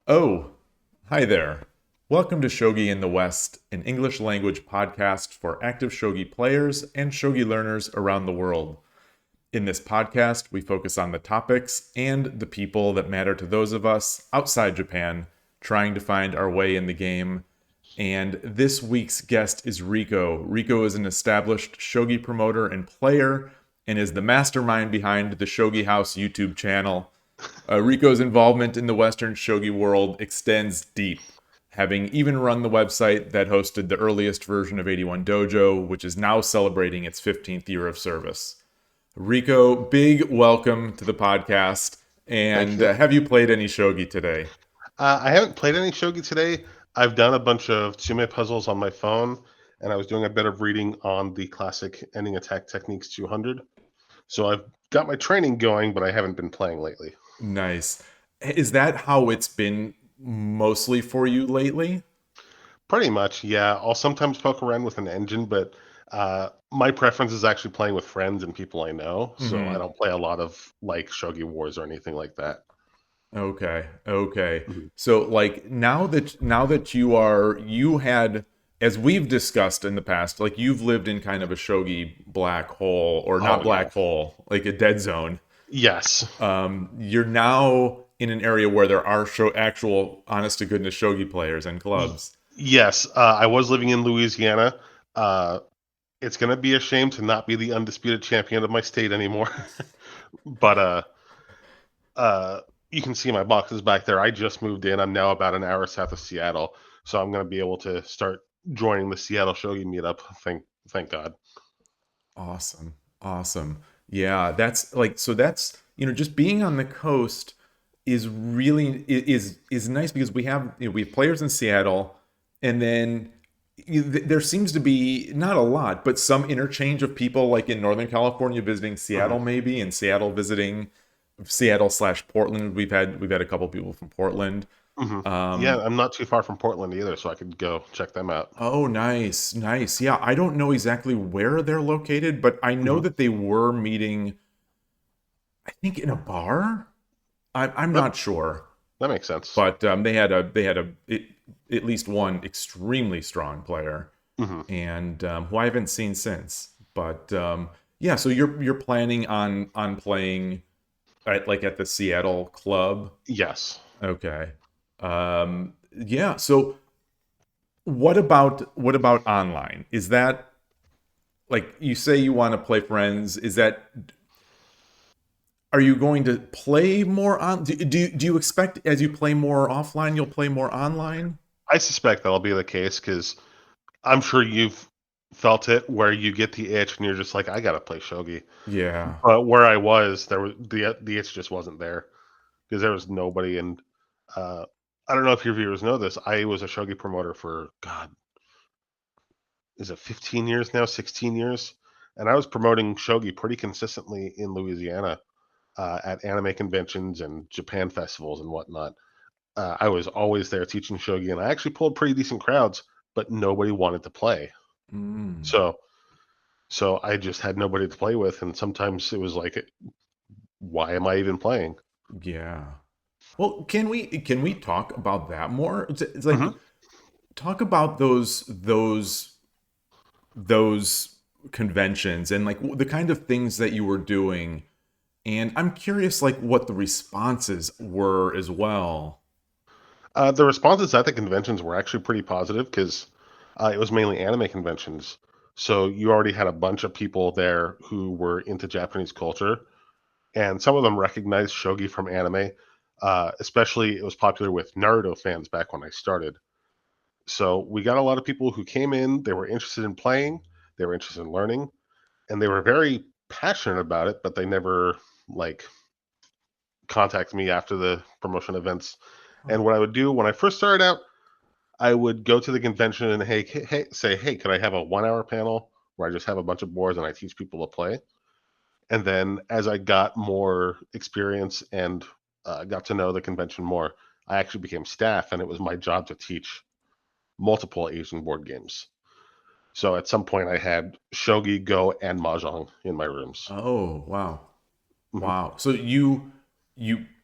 Oh, hi there. Welcome to Shogi in the West, an English language podcast for active Shogi players and Shogi learners around the world. In this podcast, we focus on the topics and the people that matter to those of us outside Japan trying to find our way in the game. And this week's guest is Riko. Riko is an established Shogi promoter and player and is the mastermind behind the Shogi House YouTube channel. Riko's involvement in the Western shogi world extends deep, having even run the website that hosted the earliest version of 81 Dojo, which is now celebrating its 15th year of service. Riko, big welcome to the podcast. Thank And you. have you played any shogi today? I haven't played any shogi today. I've done a bunch of tsume puzzles on my phone, and I was doing a bit of reading on the classic ending attack techniques 200. So I've got my training going, but I haven't been playing lately. Nice. Is that how it's been mostly for you lately? Pretty much, yeah. I'll sometimes poke around with an engine, but my preference is actually playing with friends and people I know. So I Hmm. don't play a lot of like Shogi Wars or anything like that. Okay. Okay. Mhm. So like now that you had, as we've discussed in the past, like you've lived in kind of a shogi black hole, or not Oh yeah. black hole, like a dead zone. Yes. You're now in an area where there are actual honest to goodness shogi players and Y- clubs. yes. I was living in Louisiana. Uh, it's gonna be a shame to not be the undisputed champion of my state anymore. but uh, you can see my boxes back there. I just moved in. I'm now about an hour south of Seattle, so I'm gonna be able to start joining the Seattle Shogi meetup. Thank God. Awesome. Awesome. Yeah, that's like so that's just being on the coast is really is nice because we have players in Seattle, and then there seems to be not a lot but some interchange of people like in Northern California visiting Seattle, Mhm. maybe, and Seattle visiting Seattle slash Portland. We've had a couple people from Portland. Mhm. Yeah, um I'm not too far from Portland either, so I could go check them out. oh, nice, nice. Yeah, I don't know exactly where they're located, but I know Mhm. that they were meeting, I think, in a bar. I'm That not sure, that makes sense. but at least one extremely strong player, Mhm. and who I haven't seen since. But yeah, so you're planning on playing at the Seattle club. Yes. Okay. Yeah. So what about online? Is that, like, you say you want to play friends? Is that, are you going to play more on? Do you expect as you play more offline, you'll play more online? I suspect that'll be the case because I'm sure you've felt it where you get the itch and you're just like, I gotta play shogi. Yeah. But where I was, there was the itch just wasn't there because there was nobody. And uh, I don't know if your viewers know this. I was a shogi promoter for God, is it 15 years now, 16 years, and I was promoting shogi pretty consistently in Louisiana at anime conventions and Japan festivals and whatnot. I was always there teaching shogi, and I actually pulled pretty decent crowds, but nobody wanted to play. Mm, So So I just had nobody to play with, and sometimes it was like, why am I even playing? yeah. Well, can we talk about that more? It's like, Mhm. talk about those conventions and like the kind of things that you were doing. And I'm curious, like, what the responses were as well. The responses at the conventions were actually pretty positive because it was mainly anime conventions. So you already had a bunch of people there who were into Japanese culture, and some of them recognized shogi from anime. Especially, it was popular with Naruto fans back when I started. So we got a lot of people who came in. They were interested in playing, they were interested in learning, and they were very passionate about it. But they never like contact me after the promotion events. Huh. And what I would do when I first started out, I would go to the convention and say, hey, could I have a 1 hour panel where I just have a bunch of boards and I teach people to play? And then as I got more experience and got to know the convention more, I actually became staff, and it was my job to teach multiple Asian board games. So at some point, I had shogi, go, and mahjong in my rooms. Oh, wow. Mhm. Wow. So you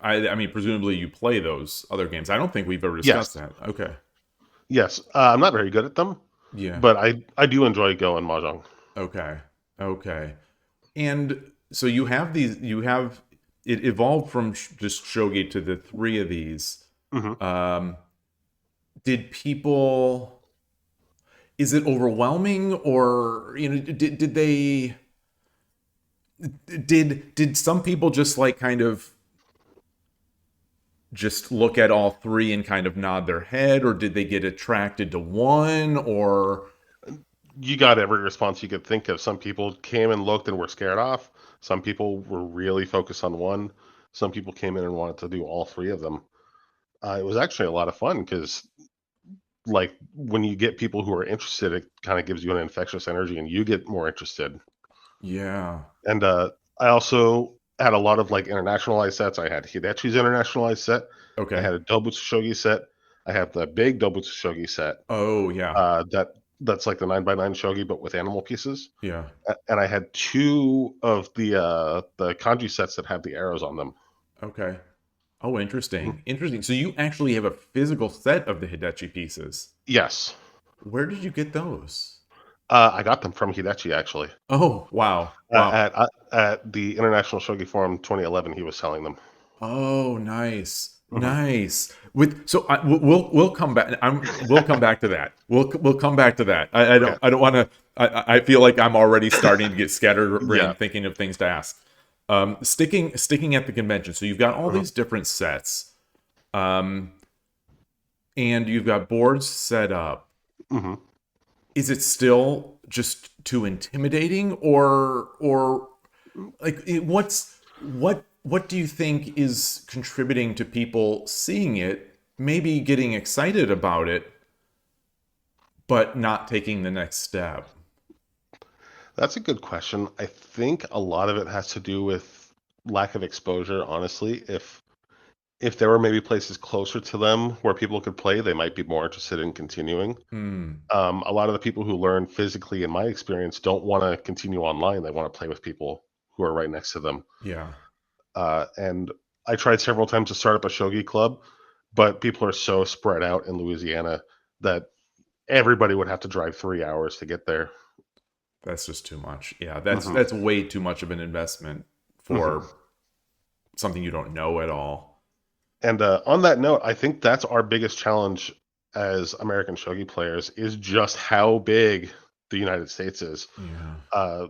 I mean, presumably you play those other games. I don't think we've ever Yes, discussed that. Okay. yes. I'm not very good at them, Yeah. but I do enjoy Go and Mahjong. Okay. Okay. And so you have these, you have it evolved from just shogi to the three of these. Hmm. Um, did people, is it overwhelming, or, did they, did some people just like kind of just look at all three and kind of nod their head, or did they get attracted to one, or You got every response you could think of. Some people came and looked and were scared off. Some people were really focused on one. Some people came in and wanted to do all three of them. It was actually a lot of fun because, like, when you get people who are interested, it kind of gives you an infectious energy, and you get more interested. yeah. And I also had a lot of like internationalized sets. I had Hidechi's internationalized set. I Okay. had a Dobutsu Shogi set. I have the big Dobutsu Shogi set. Oh, yeah. That's like the 9x9 shogi, but with animal pieces. Yeah. And I had two of the kanji sets that have the arrows on them. Okay. Oh, Mhm. interesting. Interesting. So you actually have a physical set of the Hidechi pieces. Yes, Where did you get those? I got them from Hidechi actually. Oh, wow. Wow. At the International Shogi Forum 2011, he was selling them. Oh, nice. Hmm. Nice. With so we'll come back. We'll come back to that. We'll come back to that. Okay. I don't want to. I feel like I'm already starting to get Yeah. scatterbrained thinking of things to ask. Sticking at the convention. So you've got all Hmm. these different sets, um, and you've got boards set up. Hmm. Is it still just too intimidating, or like what do you think is contributing to people seeing it, maybe getting excited about it, but not taking the next step? That's a good question. I think a lot of it has to do with lack of exposure, honestly. If there were maybe places closer to them where people could play, they might be more interested in continuing. Hmm. A lot of the people who learn physically, in my experience, don't want to continue online. They want to play with people who are right next to them. Yeah. And I tried several times to start up a shogi club, but people are so spread out in Louisiana that everybody would have to drive 3 hours to get there. That's just too much. Yeah, Hmm. that's way too much of an investment Hmm. for something you don't know at all. And on that note, I think that's our biggest challenge as American shogi players is just how big the United States is. Yeah. Uh,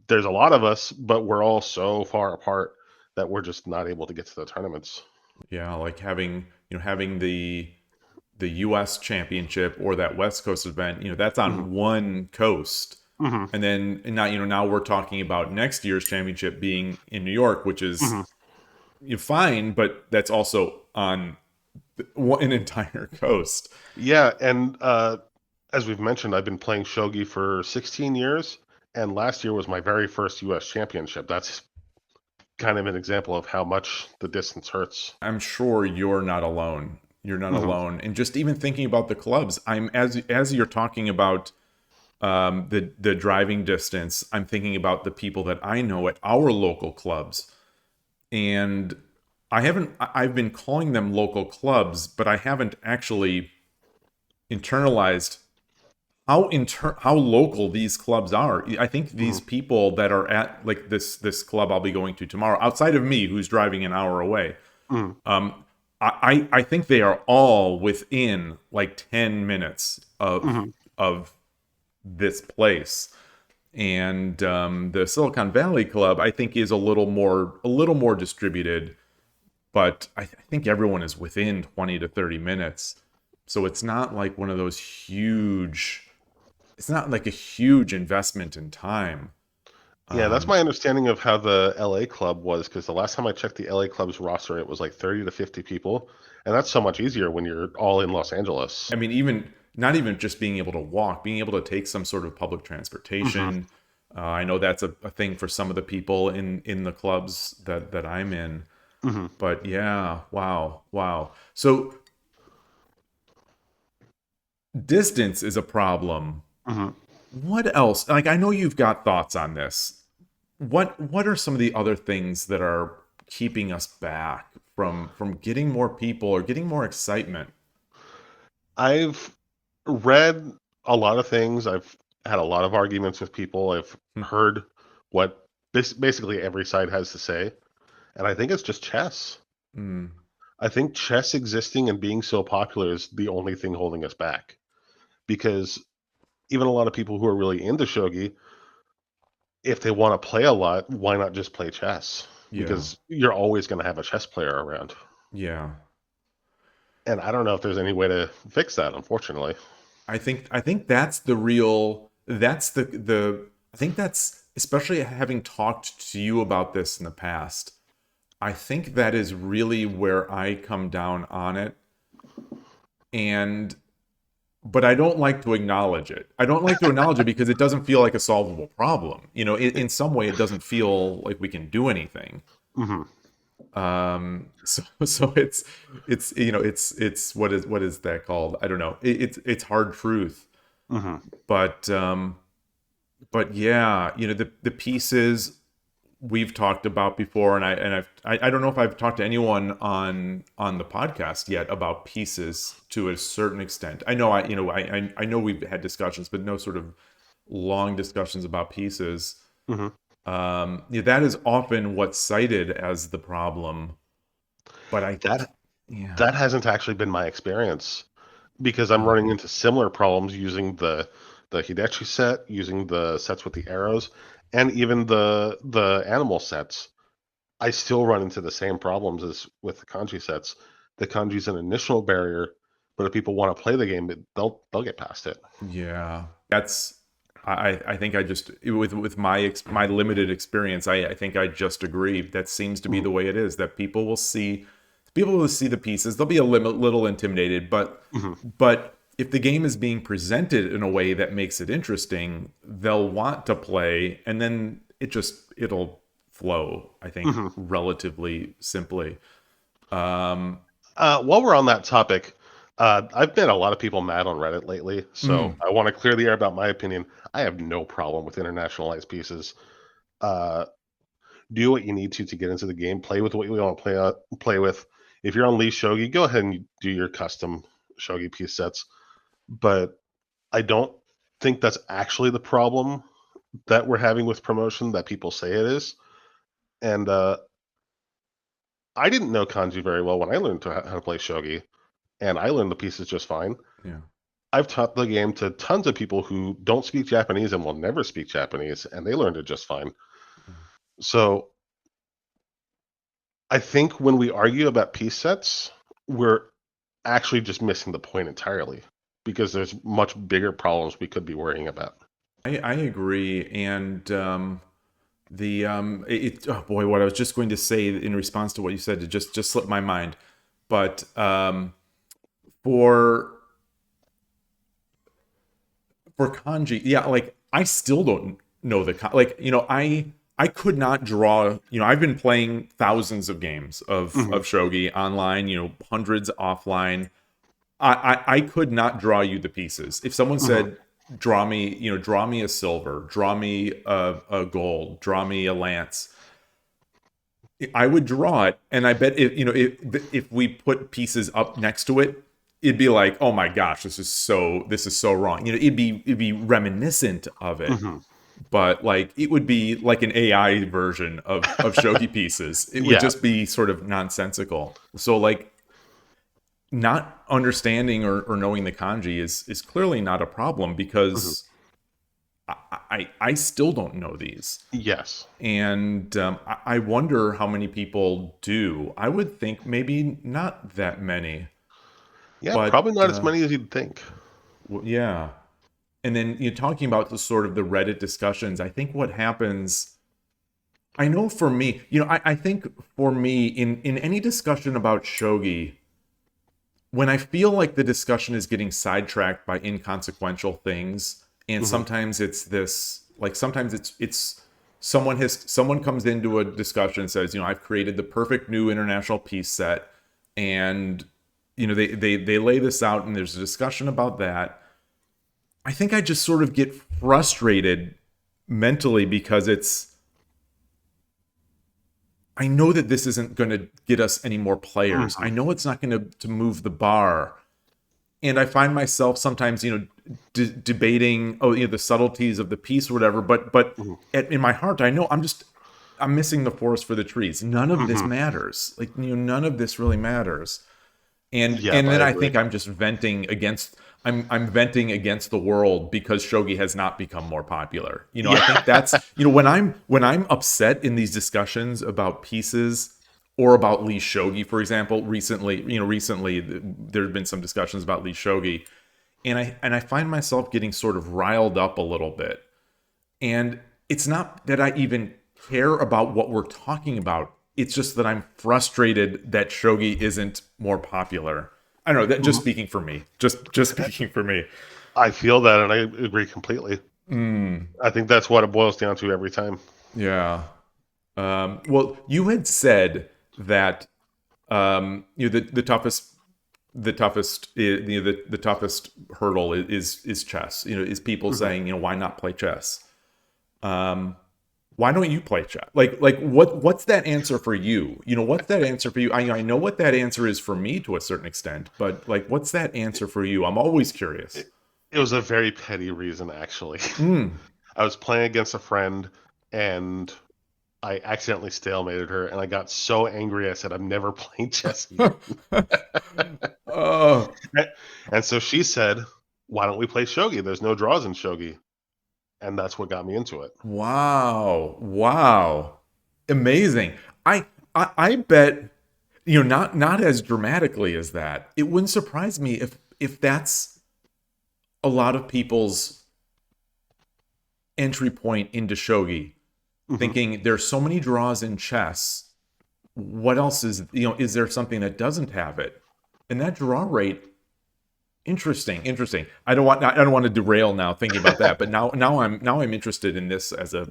there's a lot of us, but we're all so far apart that we're just not able to get to the tournaments. Yeah, like having the US championship or that West Coast event, that's Hmm. on one coast. Hmm. And then and now, now we're talking about next year's championship being in New York, which is Hmm. fine, but that's also on an entire coast. Yeah, and as we've mentioned, I've been playing shogi for 16 years, and last year was my very first U.S. championship. That's kind of an example of how much the distance hurts. I'm sure you're not alone. You're not Hmm. alone. And just even thinking about the clubs, I'm as you're talking about the driving distance, I'm thinking about the people that I know at our local clubs. And I've been calling them local clubs, but I haven't actually internalized how local these clubs are. I think these Hmm. people that are at like this club I'll be going to tomorrow, outside of me, who's driving an hour away, Hmm. um, I think they are all within like 10 minutes Hmm. of this place. And the Silicon Valley Club, I think, is a little more distributed, but I think everyone is within 20 to 30 minutes. So it's not like one of those huge. It's not like a huge investment in time. Yeah, that's Um, my understanding of how the LA club was, because the last time I checked the LA club's roster, it was like 30 to 50 people. And that's so much easier when you're all in Los Angeles. I mean, even not even just being able to walk, being able to take some sort of public Hmm. transportation. I know that's a thing for some of the people in the clubs that I'm in. Hmm. But yeah, wow, wow. So distance is a problem. Hmm. What else? Like, I know you've got thoughts on this. What are some of the other things that are keeping us back from getting more people or getting more excitement? I've read a lot of things. I've had a lot of arguments with people. I've Hmm. heard what basically every side has to say, and I think it's just chess. Mm, I think chess existing and being so popular is the only thing holding us back. Because even a lot of people who are really into shogi, if they want to play a lot, why not just play chess? yeah, Because you're always going to have a chess player around. yeah. And I don't know if there's any way to fix that, unfortunately. I think that's the real that's the I think that's, especially having talked to you about this in the past, I think that is really where I come down on it. And but I don't like to acknowledge it. I don't like to acknowledge it because it doesn't feel like a solvable problem. In some way it doesn't feel like we can do anything. Hmm. So it's what is that called? I don't know. It's hard truth. Hmm. But yeah, the pieces we've talked about before, and I don't know if I've talked to anyone on the podcast yet about pieces to a certain extent. I know I know we've had discussions, but no sort of long discussions about pieces. Hmm. Yeah, that is often what's cited as the problem. But That yeah. that hasn't actually been my experience because I'm running into similar problems using the Hidechi set, using the sets with the arrows, and even the animal sets. I still run into the same problems as with the kanji sets. The kanji's an initial barrier, but if people want to play the game, they'll get past it. Yeah, that's I think I just with my limited experience, I think I just agree. That seems to be Mhm. the way it is. That people will see the pieces. They'll be little intimidated, Mhm. but if the game is being presented in a way that makes it interesting, they'll want to play, and then it'll flow. I think Mhm. relatively simply. Um, While we're on that topic, I've been a lot of people mad on Reddit lately, so mm, I want to clear the air about my opinion. I have no problem with internationalized pieces. Uh, do what you need to get into the game. Play with what you want to play with. If you're on Lee Shogi, go ahead and do your custom Shogi piece sets. But I don't think that's actually the problem that we're having with promotion that people say it is. And I didn't know kanji very well when I learned how to play shogi, and I learned the pieces just fine. yeah. I've taught the game to tons of people who don't speak Japanese and will never speak Japanese, and they learned it just fine. So I think when we argue about piece sets, we're actually just missing the point entirely because there's much bigger problems we could be worrying about. I agree, and oh boy, what I was just going to say in response to what you said, it just slipped my mind. But for for kanji, yeah, like I still don't know like I could not draw. I've been playing thousands of games Hmm. of shogi online, hundreds offline. I could not draw you the pieces. If someone Hmm. said, draw me a silver, draw me a gold, draw me a lance, I would draw it, and I bet if we put pieces up next to it, it'd be like, oh my gosh, this is so wrong. It'd be reminiscent of it, Hmm. but like it would be like an AI version of shogi pieces. It would Yeah. just be sort of nonsensical. So like not understanding or knowing the kanji is clearly not a problem Hmm. because I still don't know these. Yes. And I wonder how many people do. I would think maybe not that many, Yeah, but probably not as many as you'd think. yeah. And then you're talking about the sort of the Reddit discussions. I think what happens, I know for me, I think for me in any discussion about shogi, when I feel like the discussion is getting sidetracked by inconsequential things, and Hmm. sometimes it's this, like sometimes it's someone comes into a discussion and says, I've created the perfect new international piece set, and they lay this out, and there's a discussion about that. I think I just sort of get frustrated mentally because I know that this isn't going to get us any more players. I Mhm. know it's not going to move the bar. And I find myself sometimes, debating, the subtleties of the piece or whatever. But Mhm. in my heart, I know I'm missing the forest for the trees. None of this Mhm. matters. Like, none of this really matters. And Yep, and I then I agree. think I'm venting against the world because shogi has not become more popular. I Yeah. think that's, when I'm upset in these discussions about pieces or about Lee Shogi, for example. Recently there have been some discussions about Lee Shogi, and I find myself getting sort of riled up a little bit. And it's not that I even care about what we're talking about. It's just that I'm frustrated that shogi isn't more popular. I don't know. That just Mhm. speaking for me. Just speaking for me. I feel that, and I agree completely. Mm, I think that's what it boils down to every time. yeah. Well, you had said that the toughest hurdle is chess. Is people Mhm. saying, why not play chess? Um, why don't you play chess? Like what's that answer for you? What's that answer for you? I know what that answer is for me to a certain extent, but like, what's that answer for you? I'm always curious. It, it was a very petty reason, actually. Mm. I was playing against a friend, and I accidentally stalemated her, and I got so angry. I said, "I'm never playing chess again." Oh, And so she said, "Why don't we play shogi? There's no draws in shogi," and that's what got me into it. wow. Wow. Amazing. I bet, not as dramatically as that. It wouldn't surprise me if that's a lot of people's entry point into shogi, Hmm. thinking there's so many draws in chess. What else is there something that doesn't have it? And that draw rate, interesting. I don't want to derail now thinking about that, but now I'm interested in this as a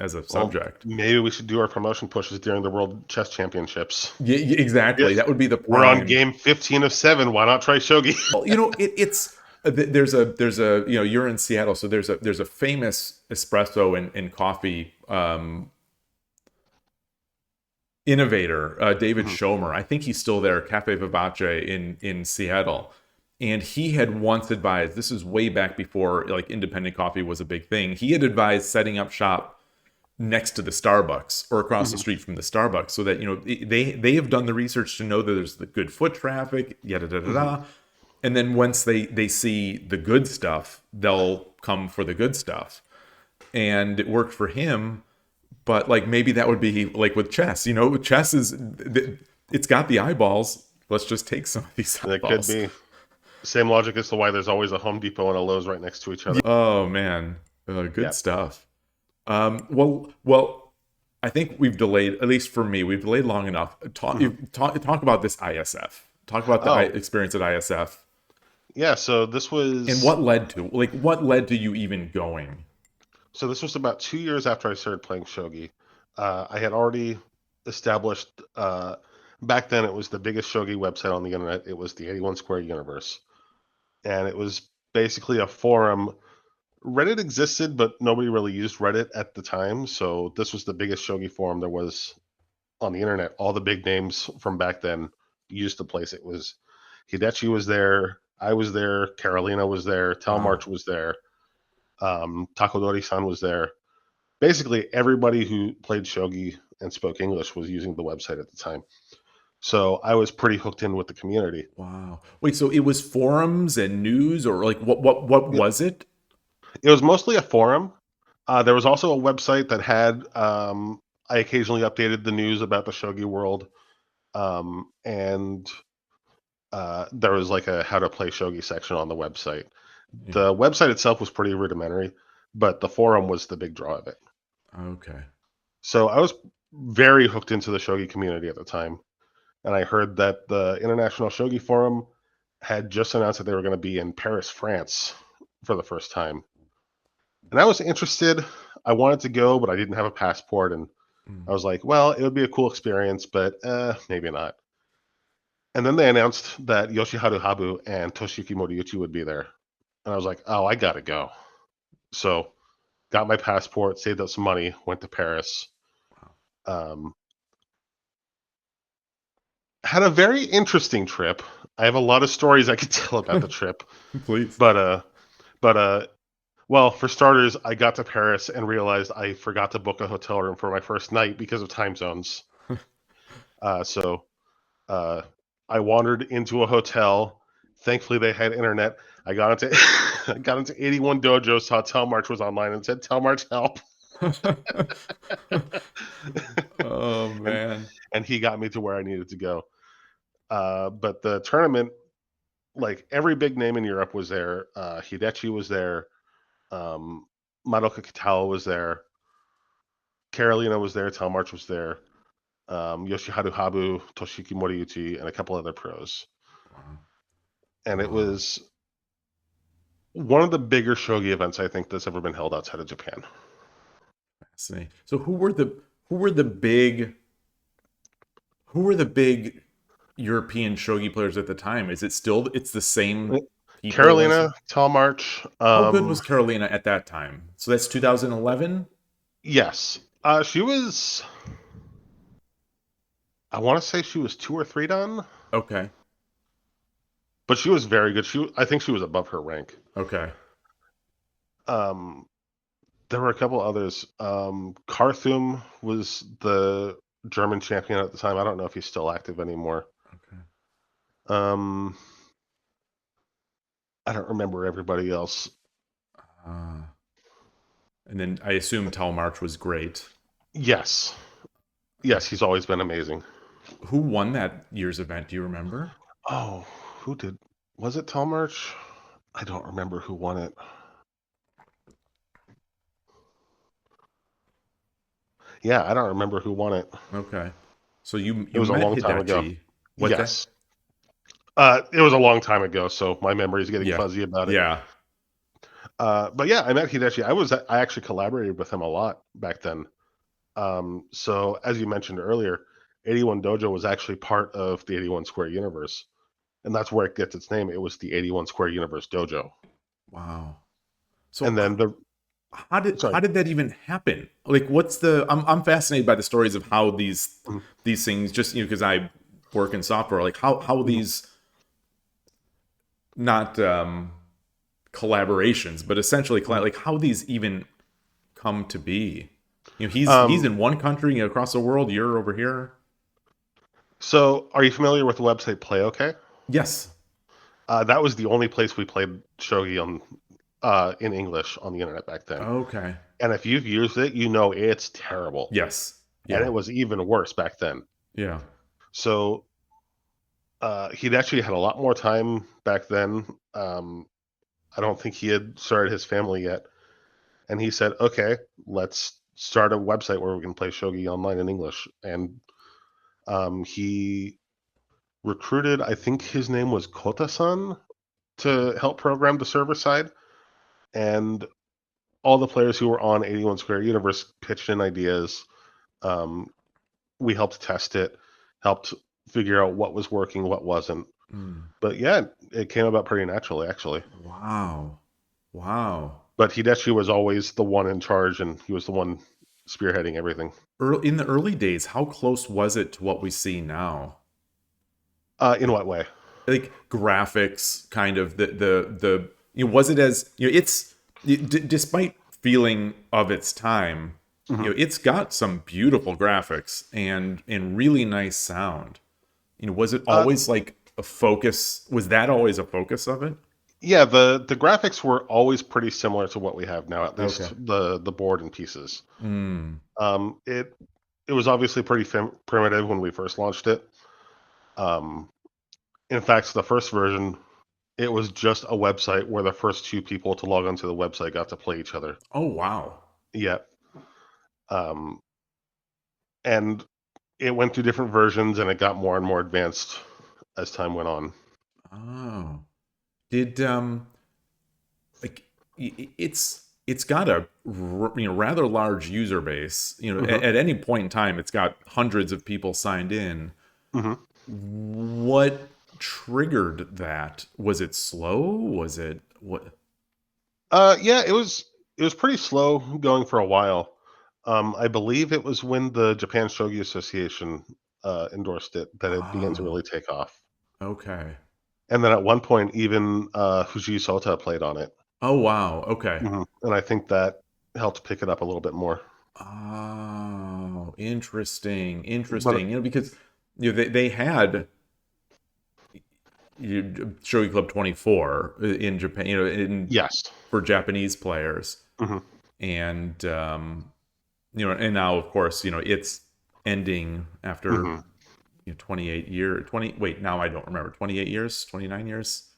Well, subject. maybe we should do our promotion pushes during the World Chess Championships. Yeah, Yeah, exactly. That would be the we're on prime. game 15 of 7. Why not try shogi? Well, it's there's a you're in Seattle, so there's a famous espresso and coffee innovator, David Mhm. Schomer. I think he's still there, Cafe Vivace in Seattle. And he had once advised, this is way back before like independent coffee was a big thing. He had advised setting up shop next to the Starbucks or across the Mhm. street from the Starbucks, so that they have done the research to know that there's the good foot traffic, yada da da Mhm. da. And then once they see the good stuff, they'll come for the good stuff. And it worked for him. But like, maybe that would be like with chess. Chess it's got the eyeballs. Let's just take some of these That could eyeballs. be. Same logic as to why there's always a Home Depot and a Lowe's right next to each other. Oh man, good Yeah. stuff. Well, I think we've delayed, at least for me, we've delayed long enough. Mhm. Talk about this ISF. Talk about the Oh, experience at ISF yeah. So this and was what led to you even going. about 2 years after I started playing shogi. I had already established. Back then, it was the biggest shogi website on the internet. It was the 81 Square Universe, and it was basically a forum. Reddit existed, but nobody really used Reddit at the time. So this was the biggest shogi forum there was on the internet. All the big names from back then used the place. It was Hidechi was there, I was there, Carolina was there, Wow. Telmarch was there, Takodori-san was there. Basically, everybody who played shogi and spoke English was using the website at the time. So I was pretty hooked in with the community. Wow. Wait, so it was forums and news, or like what It, was it? it was mostly a forum. There was also a website that had. I occasionally updated the news about the shogi world, and there was like a how to play shogi section on the website. Yeah. The website itself was pretty rudimentary, but the forum was the big draw of it. Okay. So I was very hooked into the shogi community at the time, and I heard that the International Shogi Forum had just announced that they were going to be in Paris, France for the first time. And I was interested. I wanted to go, but I didn't have a passport, and Mm. I was like, well, it would be a cool experience, but maybe not. And then they announced that Yoshiharu Habu and Toshiyuki Moriuchi would be there. And I was like, oh, I got to go. So got my passport, saved up some money, went to Paris. Wow. Um, Had a very interesting trip. I have a lot of stories I could tell about the trip, Please. but well, for starters, I got to Paris and realized I forgot to book a hotel room for my first night because of time zones. So uh, I wandered into a hotel. Thankfully, they had internet. I got into I got into 81 Dojo, saw Telmarch was online, and said, "Telmarch, help!" Oh and man. and he got me to where I needed to go. But the tournament, like every big name in Europe was there. Hidechi was there. Um, Madoka Katawa was there. Carolina was there. Telmarch was there. Yoshiharu Habu, Toshiki Moriuchi, and a couple other pros. Wow. And it Wow. was one of the bigger shogi events I think that's ever been held outside of Japan. Fascinating. So who were the big who were the big European shogi players at the time? Is it still it's the same people as Carolina, Telmarch. how good was Carolina at that time? So that's 2011? Yes. She was, I want to say she was 2 or 3 done, Okay. but she was very good. I think she was above her rank. Okay. Um, there were a couple others. Carthum was the German champion at the time. I don't know if he's still active anymore. Okay. Um, I don't remember everybody else. Uh, and then I assume Tal March was great. Yes. Yes, he's always been amazing. Who won that year's event? Do you remember? Oh, who did? Was it Telmarch? I don't remember who won it. Yeah, I don't remember who won it. Okay. So It you was a met long time ago. Hidachi. What's that? Yes. It was a long time ago, so my memory is getting Yeah. fuzzy about it. Yeah. But yeah, I met Hideshi. I actually collaborated with him a lot back then. So as you mentioned earlier, 81 Dojo was actually part of the 81 Square Universe, and that's where it gets its name. It was the 81 Square Universe Dojo. Wow. So And then the how sorry, did that even happen? Like what's the I'm fascinated by the stories of how Mhm, these things just because I work in software like how mhm. these not collaborations but essentially Mhm. like how these even come to be. He's Um, in one country across the world, you're over here. so are you familiar with the website Play OK? Yes. That was the only place we played shogi on in English on the internet back then. Okay. And if you've used it, you know it's terrible. Yes. And Yeah. it was even worse back then. Yeah. So he'd actually had a lot more time back then. I don't think he had started his family yet. And he said, okay, let's start a website where we can play shogi online in English. And he recruited, I think his name was Kota-san, to help program the server side. And all the players who were on 81 Square Universe pitched in ideas. Um, we helped test it, helped figure out what was working, what wasn't. Mm. But yeah, it came about pretty naturally, actually. Wow. Wow. But Hideshi was always the one in charge, and he was the one spearheading everything. In the early days, how close was it to what we see now? In what way? Like graphics, kind of was it as it's despite feeling of its time, Mhm. it's got some beautiful graphics and really nice sound. Was it Uh, always like a focus? Was that always a focus of it? yeah, the graphics were always pretty similar to what we have now, at Okay. least the board and pieces. Mm. It was obviously pretty primitive when we first launched it. Um, in fact, the first version, it was just a website where the first 2 people to log onto the website got to play each other. Oh wow. Yeah. Um, and it went through different versions and it got more and more advanced as time went on. Oh. Did like it's got a rather large user base. Hmm. At any point in time, it's got hundreds of people signed in. Hmm. What triggered that? Was it slow? Was it what? Yeah, it was pretty slow going for a while. I believe it was when the Japan Shogi Association endorsed it, that it began to Oh, really take off. okay. And then at one point, even Fujii Sota played on it. Oh, wow. Okay. And I think that helped pick it up a little bit more. Oh, interesting. But Interesting. Because they had Shogi Club 24 in Japan, yes. for Japanese players. hmm And and now of course, it's ending after hmm 28 year 20 wait, now I don't remember. 28 years, 29 years,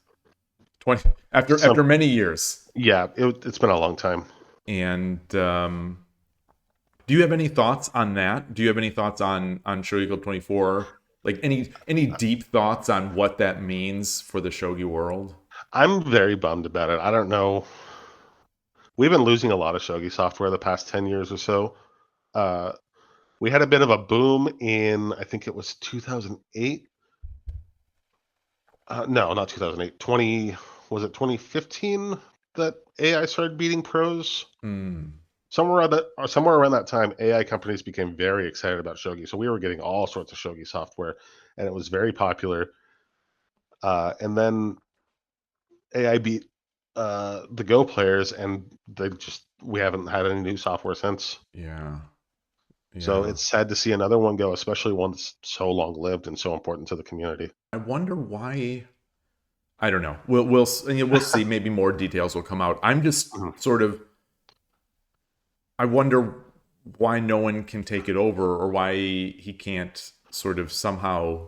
20 Some after many years. Yeah, it's been a long time. And do you have any thoughts on that? Do you have any thoughts on Shogi Club 24? Like any deep thoughts on what that means for the shogi world? I'm very bummed about it. I don't know. We've been losing a lot of shogi software the past 10 years or so. Uh, we had a bit of a boom in, I think it was 2008. No, not 2008. Was it 2015 that AI started beating pros? Hmm. Somewhere around that time, AI companies became very excited about shogi. So we were getting all sorts of shogi software, and it was very popular. And then AI beat the Go players, and we haven't had any new software since. Yeah. So Yeah. it's sad to see another one go, especially one that's so long lived and so important to the community. I wonder why. I don't know. We'll see. Maybe more details will come out. I'm just Mhm. sort of. I wonder why no one can take it over, or why he can't sort of somehow.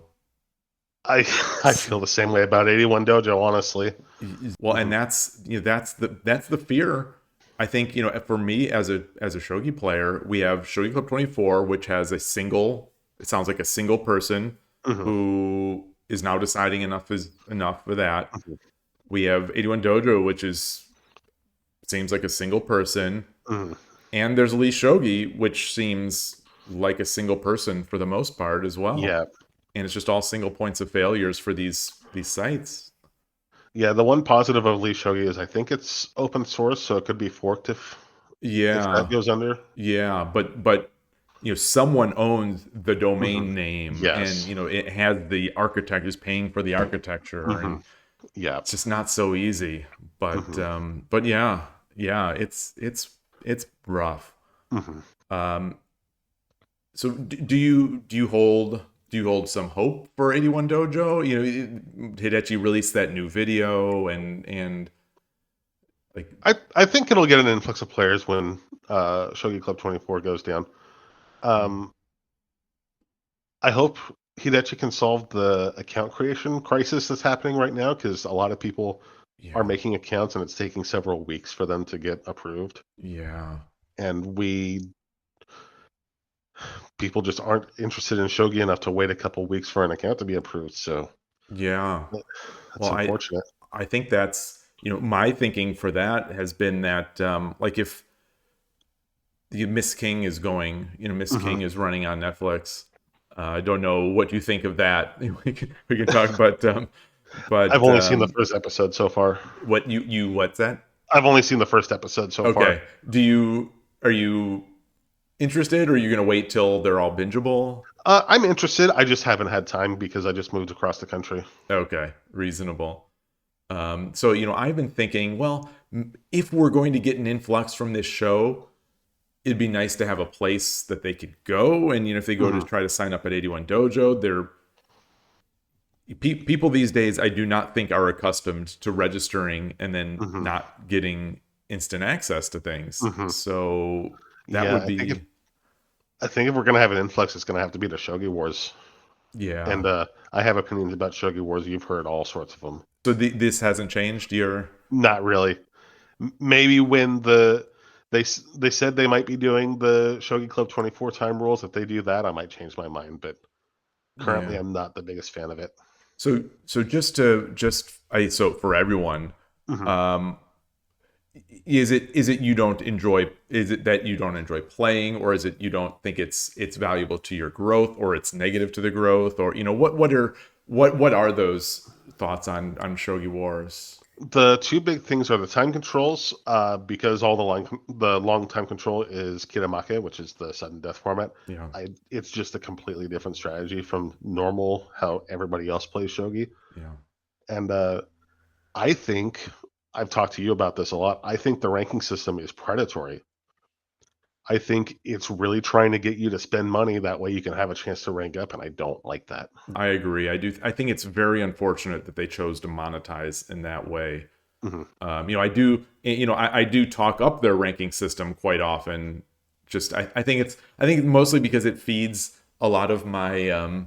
I I feel the same way about 81 Dojo, honestly. Well, and Mhm. that's the fear. I think for me as a shogi player, we have Shogi Club 24, which has a single. It sounds like a single person Mhm. who is now deciding enough is enough for that. Mhm. We have 81 Dojo, which seems like a single person, Mhm. and there's Lee Shogi, which seems like a single person for the most part as well. Yeah. And it's just all single points of failures for these sites. Yeah, the one positive of Lee Shogi is I think it's open source, so it could be forked if that Yeah, goes under. yeah, but someone owns the Mhm. domain name, and Yes. it has the architect is paying for the architecture, and Mhm. Yeah. it's just not so easy. But Mhm. yeah, yeah, it's rough. Mhm. Um, so do you hold some hope for 81 Dojo? Hidechi released that new video, and like, I think it'll get an influx of players when Shogi Club 24 goes down. Um, I hope Hidechi can solve the account creation crisis that's happening right now, because a lot of people are yeah, making accounts and it's taking several weeks for them to get approved. yeah, And people just aren't interested in Shogi enough to wait a couple weeks for an account to be approved. So yeah. that's Well, unfortunate. I think that's my thinking for that has been that like if the Miss King is going, Miss hmm King is running on Netflix. I don't know what you think of that. We can talk, I've but only seen the first episode so far. what's that? I've only seen the first episode so far. Okay. Are you interested, or are you gonna wait till they're all bingeable? I'm interested. I just haven't had time because I just moved across the country. Okay, reasonable. So I've been thinking, well, if we're going to get an influx from this show, it'd be nice to have a place that they could go. And if they go to hmm try to sign up at 81 Dojo, people these days, I do not think, are accustomed to registering and then hmm not getting instant access to things. hmm So that Yeah, would be, I think if we're gonna have an influx, it's gonna have to be the Shogi Wars. yeah. And I have opinions about Shogi Wars. You've heard all sorts of them. So this hasn't changed your, Not really. Maybe when they said they might be doing the Shogi Club 24 time rules. If they do that, I might change my mind. But currently, yeah. I'm not the biggest fan of it. So so for everyone, hmm um, is it you don't enjoy, is it that you don't enjoy playing, or is it you don't think it's valuable to your growth, or it's negative to the growth, or what are those thoughts on Shogi Wars? The two big things are the time controls, because all the long time control is Kiramake, which is the sudden death format. Yeah. It's just a completely different strategy from normal how everybody else plays shogi. Yeah. And I think I've talked to you about this a lot. I think the ranking system is predatory. I think it's really trying to get you to spend money that way you can have a chance to rank up, and I don't like that. I agree. I think it's very unfortunate that they chose to monetize in that way. Hmm. I do talk up their ranking system quite often. Just I think mostly because it feeds a lot of my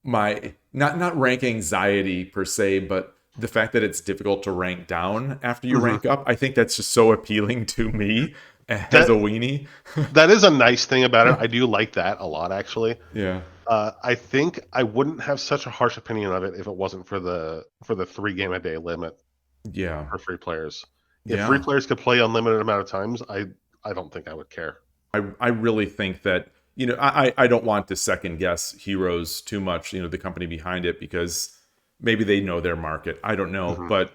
my not rank anxiety per se, but the fact that it's difficult to rank down after you Hmm. rank up. I think that's just so appealing to me as a That weenie. that is a nice thing about it. I do like that a lot, actually. Yeah. I think I wouldn't have such a harsh opinion of it if it wasn't for the 3 game a day limit Yeah. for free players. If free Yeah. players could play unlimited amount of times, I don't think I would care. I really think that, I don't want to second guess Heroes too much, the company behind it, because maybe they know their market. I don't know. Hmm. But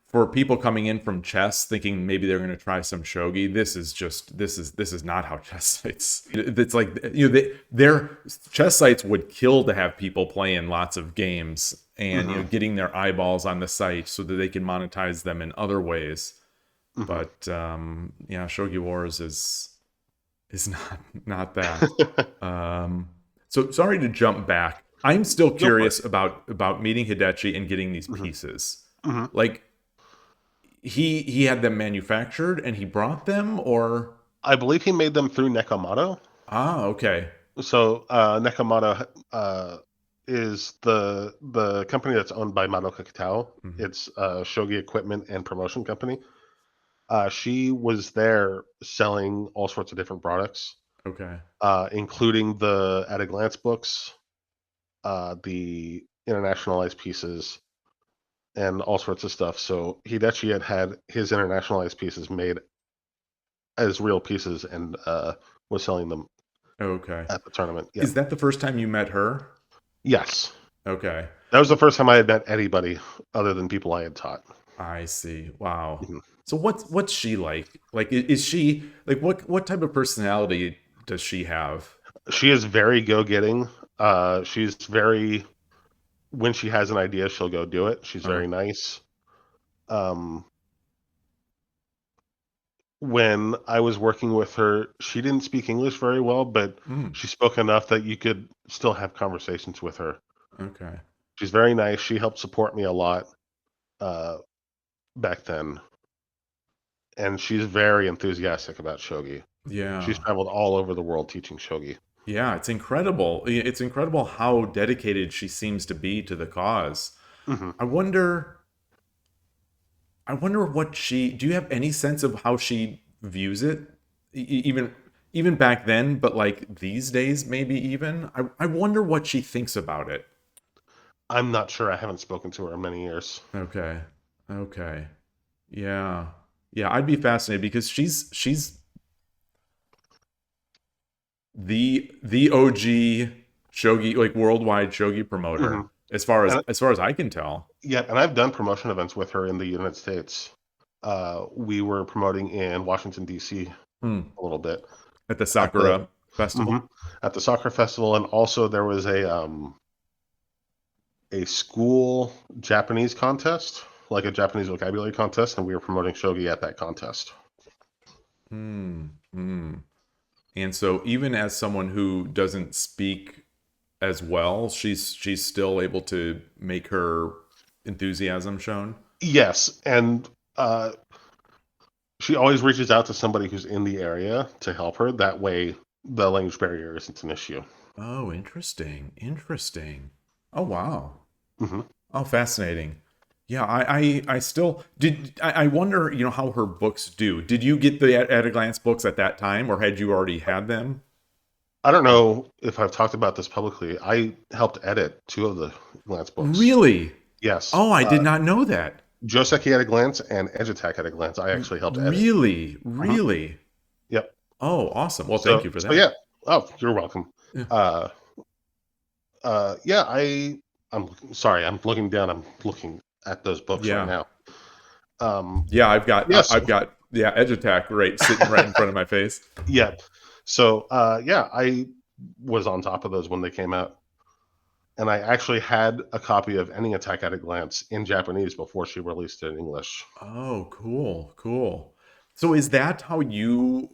for people coming in from chess thinking maybe they're going to try some shogi, this is not how chess sites. It's like, their chess sites would kill to have people playing lots of games and Hmm. getting their eyeballs on the site so that they can monetize them in other ways. Hmm. But yeah, Shogi Wars is not that. So sorry to jump back. I'm still Go for it. curious about meeting Hidechi and getting these Hmm. pieces. Hmm. Like, he had them manufactured and he brought them, or I believe he made them through Nekomato. okay. So Nekomato is the company that's owned by Madoka Kitao. Mhm. It's a shogi equipment and promotion company. She was there selling all sorts of different products, Okay. including the at a glance books, the internationalized pieces, and all sorts of stuff. So Hidechi had his internationalized pieces made as real pieces and was selling them Okay. at the tournament. Yeah. Is that the first time you met her? Yes. Okay. That was the first time I had met anybody other than people I had taught. I see. Wow. Mhm. So what's she like? Like, is she like, what type of personality does she have? She is very go-getting. She's very when she has an idea, she'll go do it. She's Oh, very nice. Um, when I was working with her, she didn't speak English very well, but mm, she spoke enough that you could still have conversations with her. okay. She's very nice. She helped support me a lot uh, back then, and she's very enthusiastic about shogi. She's Yeah. traveled all over the world teaching shogi. Yeah, it's incredible. It's incredible how dedicated she seems to be to the cause. Hmm. I wonder what do you have any sense of how she views it? Even back then, but like these days maybe even. I wonder what she thinks about it. I'm not sure. I haven't spoken to her in many years. Okay. Okay. Yeah. Yeah, I'd be fascinated because she's the OG shogi, like worldwide shogi Hmm. promoter, as far as And I can tell. yeah, and I've done promotion events with her in the United States. We were promoting in Washington D.C. Hmm. a little bit At the at the Sakura mhm, festival. at the soccer festival, and also there was a school Japanese contest, like a Japanese vocabulary contest, and we were promoting shogi at that contest. Hmm. Hmm. And so even as someone who doesn't speak as well, she's still able to make her enthusiasm shown. Yes, and she always reaches out to somebody who's in the area to help her. That way, the language barrier isn't an issue. Oh, interesting. Interesting. Oh, wow. Hmm. Oh, fascinating. Yeah, I still did. I wonder, how her books do. Did you get the at a glance books at that time, or had you already had them? I don't know if I've talked about this publicly. I helped edit two of the glance books. Really? Yes, Oh, I did not know that. Joseki at a glance and Edutac at a glance. I actually helped edit. Really? Hmm. Really? Yep. Oh, awesome. Well, thank So you for so that. yeah. Oh, you're welcome. Yeah. Uh, yeah. I'm sorry. I'm looking down. I'm looking at those books right Yeah. now. Yeah, I've got Yes, I've got yeah, Edge Attack right sitting right in front of my face. yeah. So yeah, I was on top of those when they came out, and I actually had a copy of Any Attack at a Glance in Japanese before she released it in English. Oh, cool, cool. So is that how you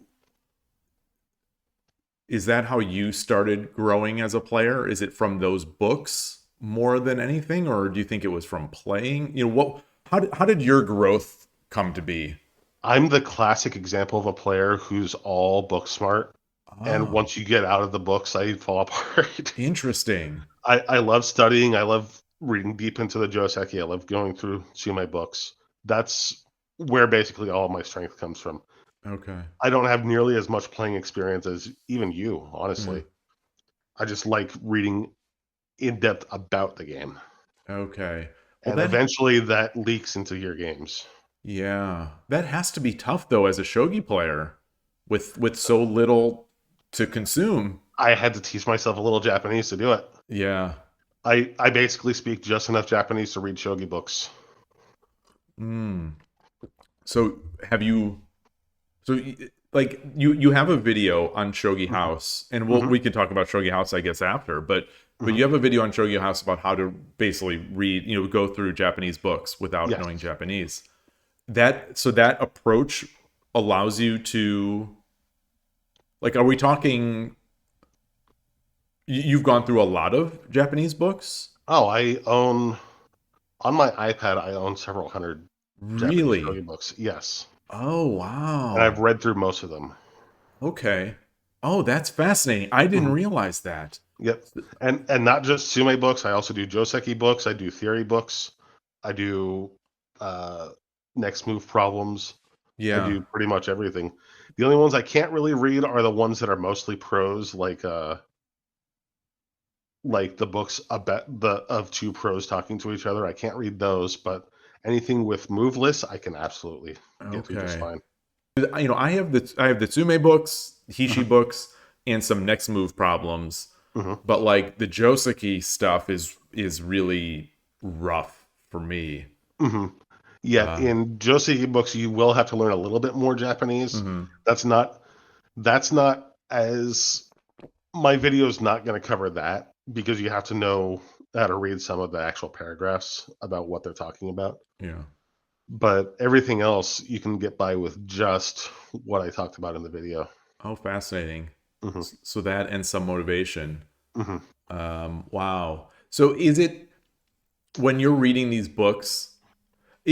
started growing as a player? Is it from those books more than anything, or do you think it was from playing? How did your growth come to be? I'm the classic example of a player who's all book smart, and Oh, once you get out of the books, I fall apart. interesting. I love studying. I love reading deep into the Joseki. I love going through Sume books. That's where basically all of my strength comes from. Okay. I don't have nearly as much playing experience as even you, Yeah. honestly. I just like reading in depth about the game. Okay. Well, And eventually that leaks into your games. yeah, that has to be tough though as a shogi player with so little to consume. I had to teach myself a little Japanese to do it. Yeah. I basically speak just enough Japanese to read shogi books. Mm. So have you so y- like you have a video on Shogi Hmm. House, and Hmm. we can talk about Shogi House I guess after, but Hmm. you have a video on Shogi House about how to basically read, go through Japanese books without Yes. knowing Japanese. That approach allows you to, like, are we talking you've gone through a lot of Japanese books? Oh, I own on my iPad. I own several hundred Japanese Really? shogi books. Yes, Oh, and I've wow. read through most of them. Okay. Oh, that's fascinating. I didn't Mhm. realize that. Yep, and not just Sume books. I also do Joseki books. I do theory books. I do uh, next move problems. I Yeah. do pretty much everything. The only ones I can't really read are the ones that are mostly prose, like the books about the of two pros talking to each other. I can't read those, but anything with move lists, I can absolutely get through just Okay. fine. I have the Tsume books, Hmm. Hishi books, and some next move problems. Hmm. But like the Joseki stuff is really rough for me. Hmm. Yeah, Uh, in Joseki books, you will have to learn a little bit more Japanese. mhm. That's not that's not as my video is not going to cover that because you have to know how to read some of the actual paragraphs about what they're talking about. Yeah. But everything else you can get by with just what I talked about in the video. Oh, fascinating. Hmm. So that and some motivation. Hmm. Wow. So is it when you're reading these books?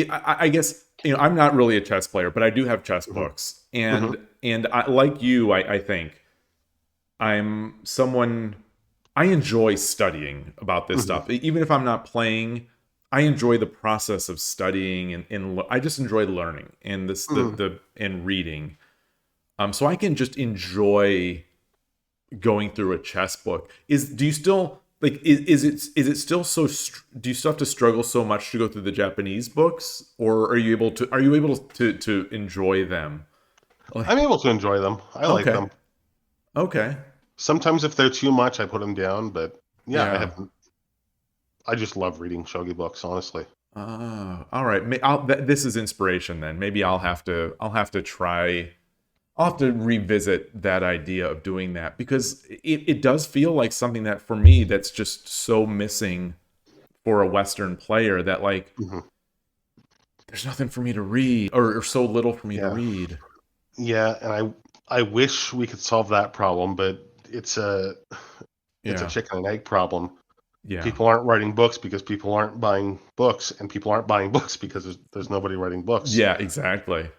I guess I'm not really a chess player, but I do have chess Hmm. books, Hmm. and like you, I think I'm someone I enjoy studying about this Hmm. stuff. Even if I'm not playing, I enjoy the process of studying and I just enjoy learning and this Hmm. the and reading. So I can just enjoy going through a chess book. Do you still like is it still do you still have to struggle so much to go through the Japanese books, or are you able to enjoy them? Like, I'm able to enjoy them. I like okay. them. Okay. Sometimes if they're too much, I put them down. But yeah, I Yeah. have. I just love reading shogi books, honestly. All right. This is inspiration then. Maybe I'll have to try. I'll have to revisit that idea of doing that because it does feel like something that for me that's just so missing for a Western player that like Hmm. there's nothing for me to read or so little for me to Yeah, read. yeah, and I wish we could solve that problem, but it's a it's a Yeah. chicken and egg problem. Yeah. People aren't writing books because people aren't buying books, and people aren't buying books because there's nobody writing books. Yeah, exactly.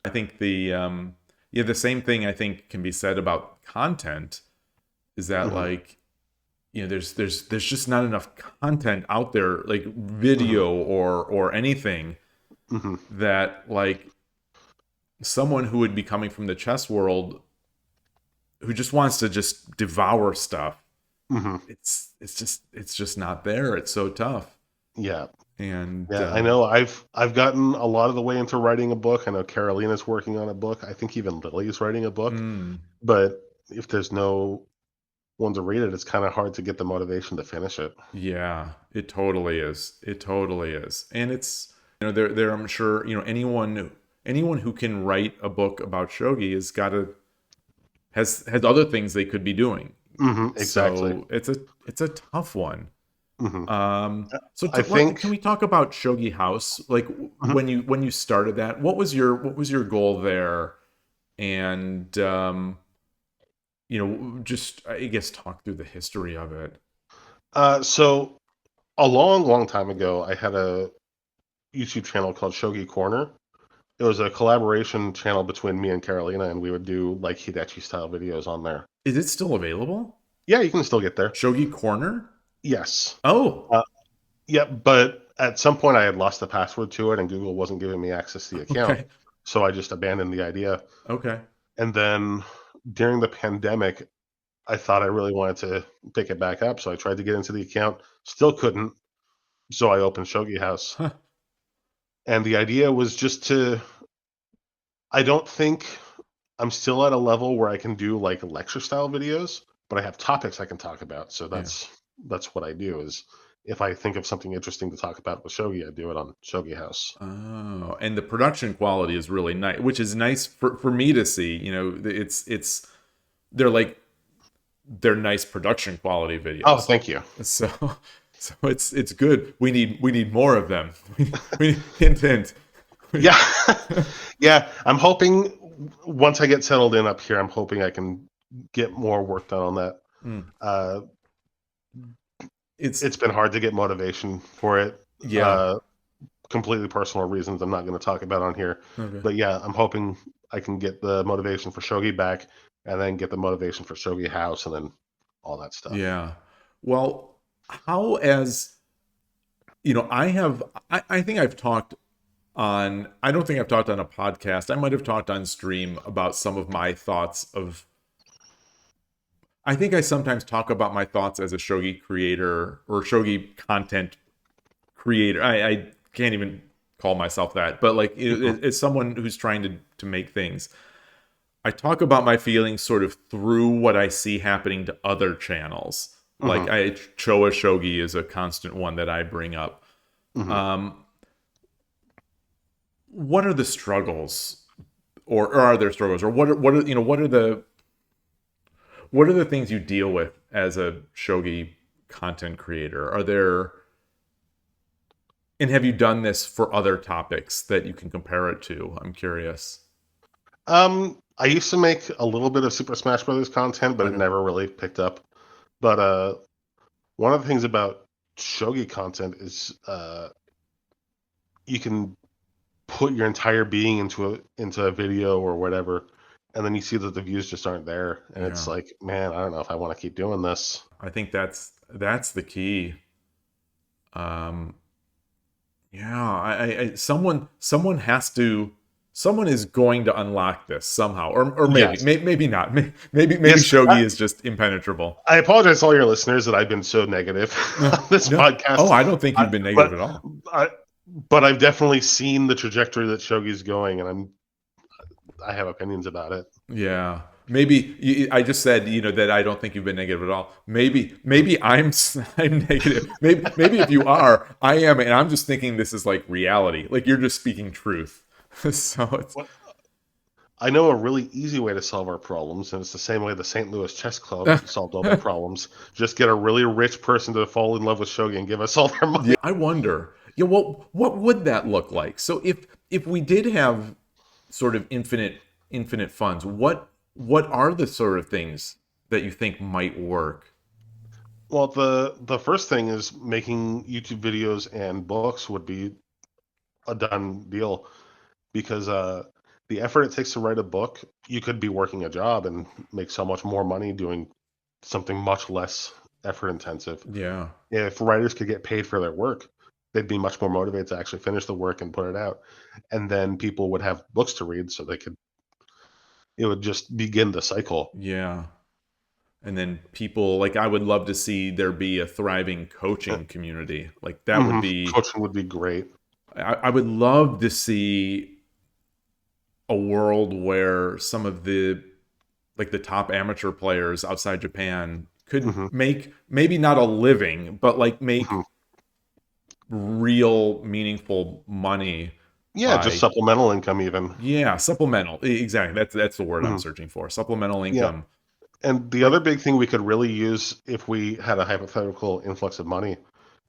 I think the same thing I think can be said about content is that Hmm. like there's just not enough content out there like Hmm. video or anything Hmm. that like someone who would be coming from the chess world who just wants to just devour stuff, Hmm. it's just not there. It's so tough. Yeah, And yeah. I know. I've gotten a lot of the way into writing a book. I know Carolina's working on a book. I think even Lily's writing a book. mm, But if there's no want to read it, it's kind of hard to get the motivation to finish it. Yeah, it totally is. It totally is. And it's, there I'm sure, anyone who can write a book about shogi has other things they could be doing. Exactly. So it's a tough one. hmm So I think can we talk about Shogi House? Like mhm. when you started that, what was your goal there? And just I guess talk through the history of it. So a long, long time ago, I had a YouTube channel called Shogi Corner. It was a collaboration channel between me and Carolina, and we would do like Hidachi style videos on there. Is it still available? Yeah, you can still get there. Shogi Corner? Yes. Oh, Uh, yeah, but at some point I had lost the password to it, and Google wasn't giving me access to the account, okay. so I just abandoned the idea. Okay. And then during the pandemic, I thought I really wanted to pick it back up, so I tried to get into the account, still couldn't. So I opened Shogi House, Huh. and the idea was just to. I don't think I'm still at a level where I can do like lecture style videos, but I have topics I can talk about. So Yeah. that's what I do. Is if I think of something interesting to talk about with Shogi, I do it on Shogi House. Oh, and the production quality is really nice, which is nice for me to see. It's they're like they're nice production quality Oh, videos. thank you. So so it's good. We need more of them. We need, hint hint. Yeah, yeah. I'm hoping once I get settled in up here, I'm hoping I can get more work done on that. Mm. Uh, It's it's been hard to get motivation for it. yeah. Uh, Completely personal reasons I'm not going to talk about on here. Okay. But yeah, I'm hoping I can get the motivation for Shogi back and then get the motivation for Shogi House and then all that stuff. Yeah. Well, how as I think I've talked on I don't think I've talked on a podcast. I might have talked on stream about some of my thoughts of I think I sometimes talk about my thoughts as a shogi creator or shogi content creator. I can't even call myself that, but like Mhm. as someone who's trying to make things, I talk about my feelings sort of through what I see happening to other channels. Like Mhm. Choa Shogi is a constant one that I bring up. Mhm. Um, what are the struggles, or are there struggles, or what are the things you deal with as a shogi content creator? Are there and have you done this for other topics that you can compare it to? I'm curious. I used to make a little bit of Super Smash Brothers content, but it Okay. never really picked up. But one of the things about Shogi content is you can put your entire being into a video or whatever, and then you see that the views just aren't there, and it's Yeah. like, man, I don't know if I want to keep doing this. I think that's the key. Um, yeah, someone is going to unlock this somehow, or maybe Yes. maybe not. Maybe Yes. shogi is just impenetrable. I apologize to all your listeners that I've been so negative No, on this no. Oh, podcast. I don't think I, you've been negative but at all. I, but I've definitely seen the trajectory that Shogi's going, and I have opinions about it. Yeah. Maybe I just said that I don't think you've been negative at all. Maybe I'm negative. Maybe if you are, I am, and I'm just thinking this is like reality. Like you're just speaking truth. So it's Well, I know a really easy way to solve our problems, and it's the same way the St. Louis Chess Club solved all their problems. Just get a really rich person to fall in love with Shogi and give us all their yeah. money. I wonder. Yeah. What would that look like? So if we did have sort of infinite funds, what are the sort of things that you think might work? Well, the first thing is making YouTube videos and books would be a done deal because the effort it takes to write a book, you could be working a job and make so much more money doing something much less effort intensive. Yeah. If writers could get paid for their work, they'd be much more motivated to actually finish the work and put it out. And then people would have books to read so it would just begin the cycle. Yeah. And then people like I would love to see there be a thriving coaching community. Like that would be Coaching would be great. I would love to see a world where some of the like the top amateur players outside Japan could Hmm. make maybe not a living, but like make Hmm. real meaningful money Yeah, just by supplemental income even. yeah, supplemental. Exactly. That's the word I'm Hmm. searching for. Supplemental Yeah. income. And the Like other big thing we could really use if we had a hypothetical influx of money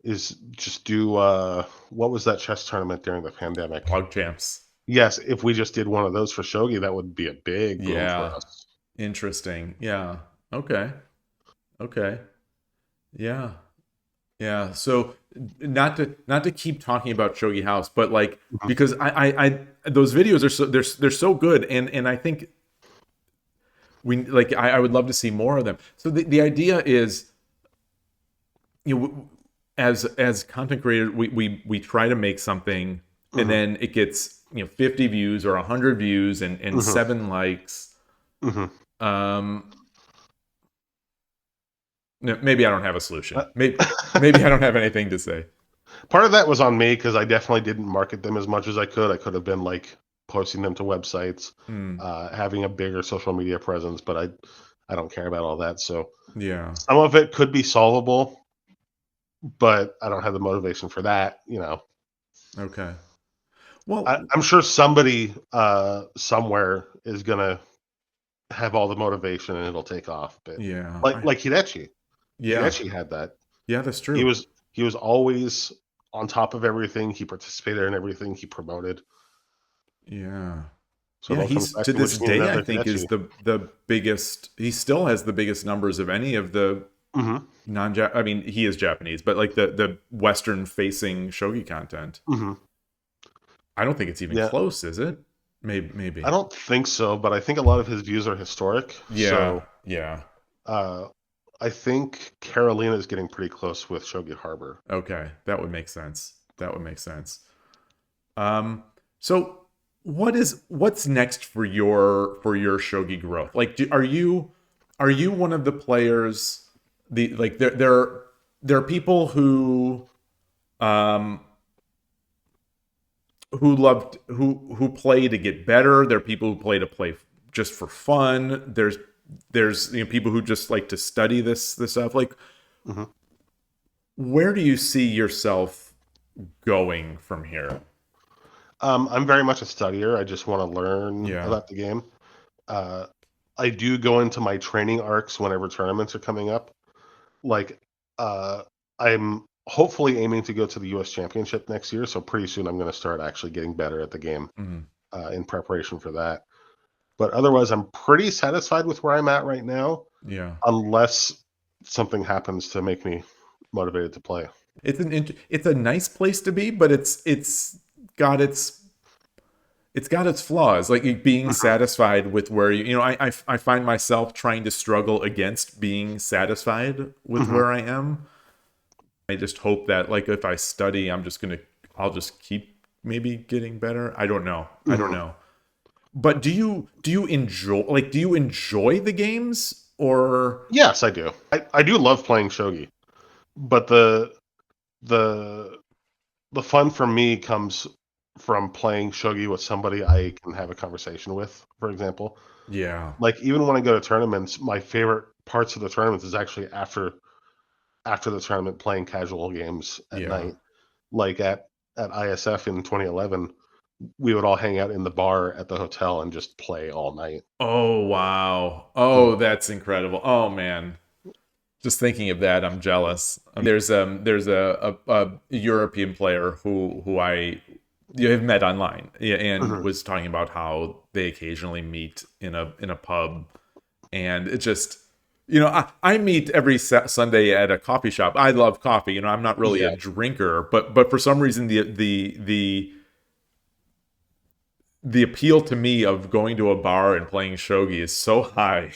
is just do what was that chess tournament during the pandemic? Pog champs. Yes, if we just did one of those for Shogi, that would be a big boom for Yeah. us. Interesting. Yeah. Okay. Okay. Yeah. Yeah. So not to keep talking about Shogi House, but like Mhm. because I those videos are so they're so good and I think we like I would love to see more of them. So the idea is you know as content creators we try to make something and Mhm. then it gets 50 views or 100 views and Mhm. 7 likes. Mhm. Um no, maybe I don't have a solution. Uh, Maybe I don't have anything to say. Part of that was on me because I definitely didn't market them as much as I could. I could have been like posting them to websites, Hmm. having a bigger social media presence, but I don't care about all that. So Yeah. some of it could be solvable, but I don't have the motivation for that. Okay. Well, I'm sure somebody somewhere is gonna have all the motivation and it'll take off. But yeah. like Hidechi, Yeah. Hidechi had that. Yeah, that's He true. was he was always on top of everything. He participated in everything. He promoted. Yeah. So it Yeah, all comes he's back to to we this just need day I another think is Hidechi. the biggest he still has the biggest numbers of any of the Hmm. non I mean, he is Japanese, but like the Western facing shogi content. Hmm. I don't think it's even Yeah, close, is it? Maybe I maybe. don't think so, but I think a lot of his views are historic. Yeah, So yeah. uh, I think Carolina is getting pretty close with Shogi Harbor. Okay, that would make sense. That would make sense. Um, so what's next for your shogi growth? Like, are you one of the players? The like there are people um who loved who play to get better. There are people who play just for fun. There's people who just like to study this stuff. Like, Hmm. where do you see yourself going from here? I'm very much a studier. I just want to learn Yeah. about the game. Uh, I do go into my training arcs whenever tournaments are coming up. Like, uh, I'm hopefully aiming to go to the U.S. Championship next year, so pretty soon I'm going to start actually getting better at the game Mhm. in preparation for that. But otherwise, I'm pretty satisfied with where I'm at right now, Yeah. unless something happens to make me motivated to play. It's a nice place to be, but got it's got its flaws. Like being Mhm. satisfied with where I find myself trying to struggle against being satisfied with Mhm. where I am. I just hope that like if I study, I'll just keep maybe getting better. I don't know. I don't Mhm. know. But do you enjoy the games or Yes, I do. I do love playing shogi, but the the fun for me comes from playing shogi with somebody I can have a conversation with. For example, yeah. like even when I go to tournaments, my favorite parts of the tournaments is actually after the tournament playing casual games at Yeah. night. Like at ISF in 2011, we would all hang out in the bar at the hotel and just play all night. Oh wow. Mhm. Oh, that's incredible. Oh man. Just thinking of that, I'm jealous. There's a European player who I you have met online, yeah, and Mhm. was talking about how they occasionally meet in a pub, and it just I meet every Sunday at a coffee shop. I love coffee. I'm not really a Yeah. drinker, but for some reason the appeal to me of going to a bar and playing shogi is so high.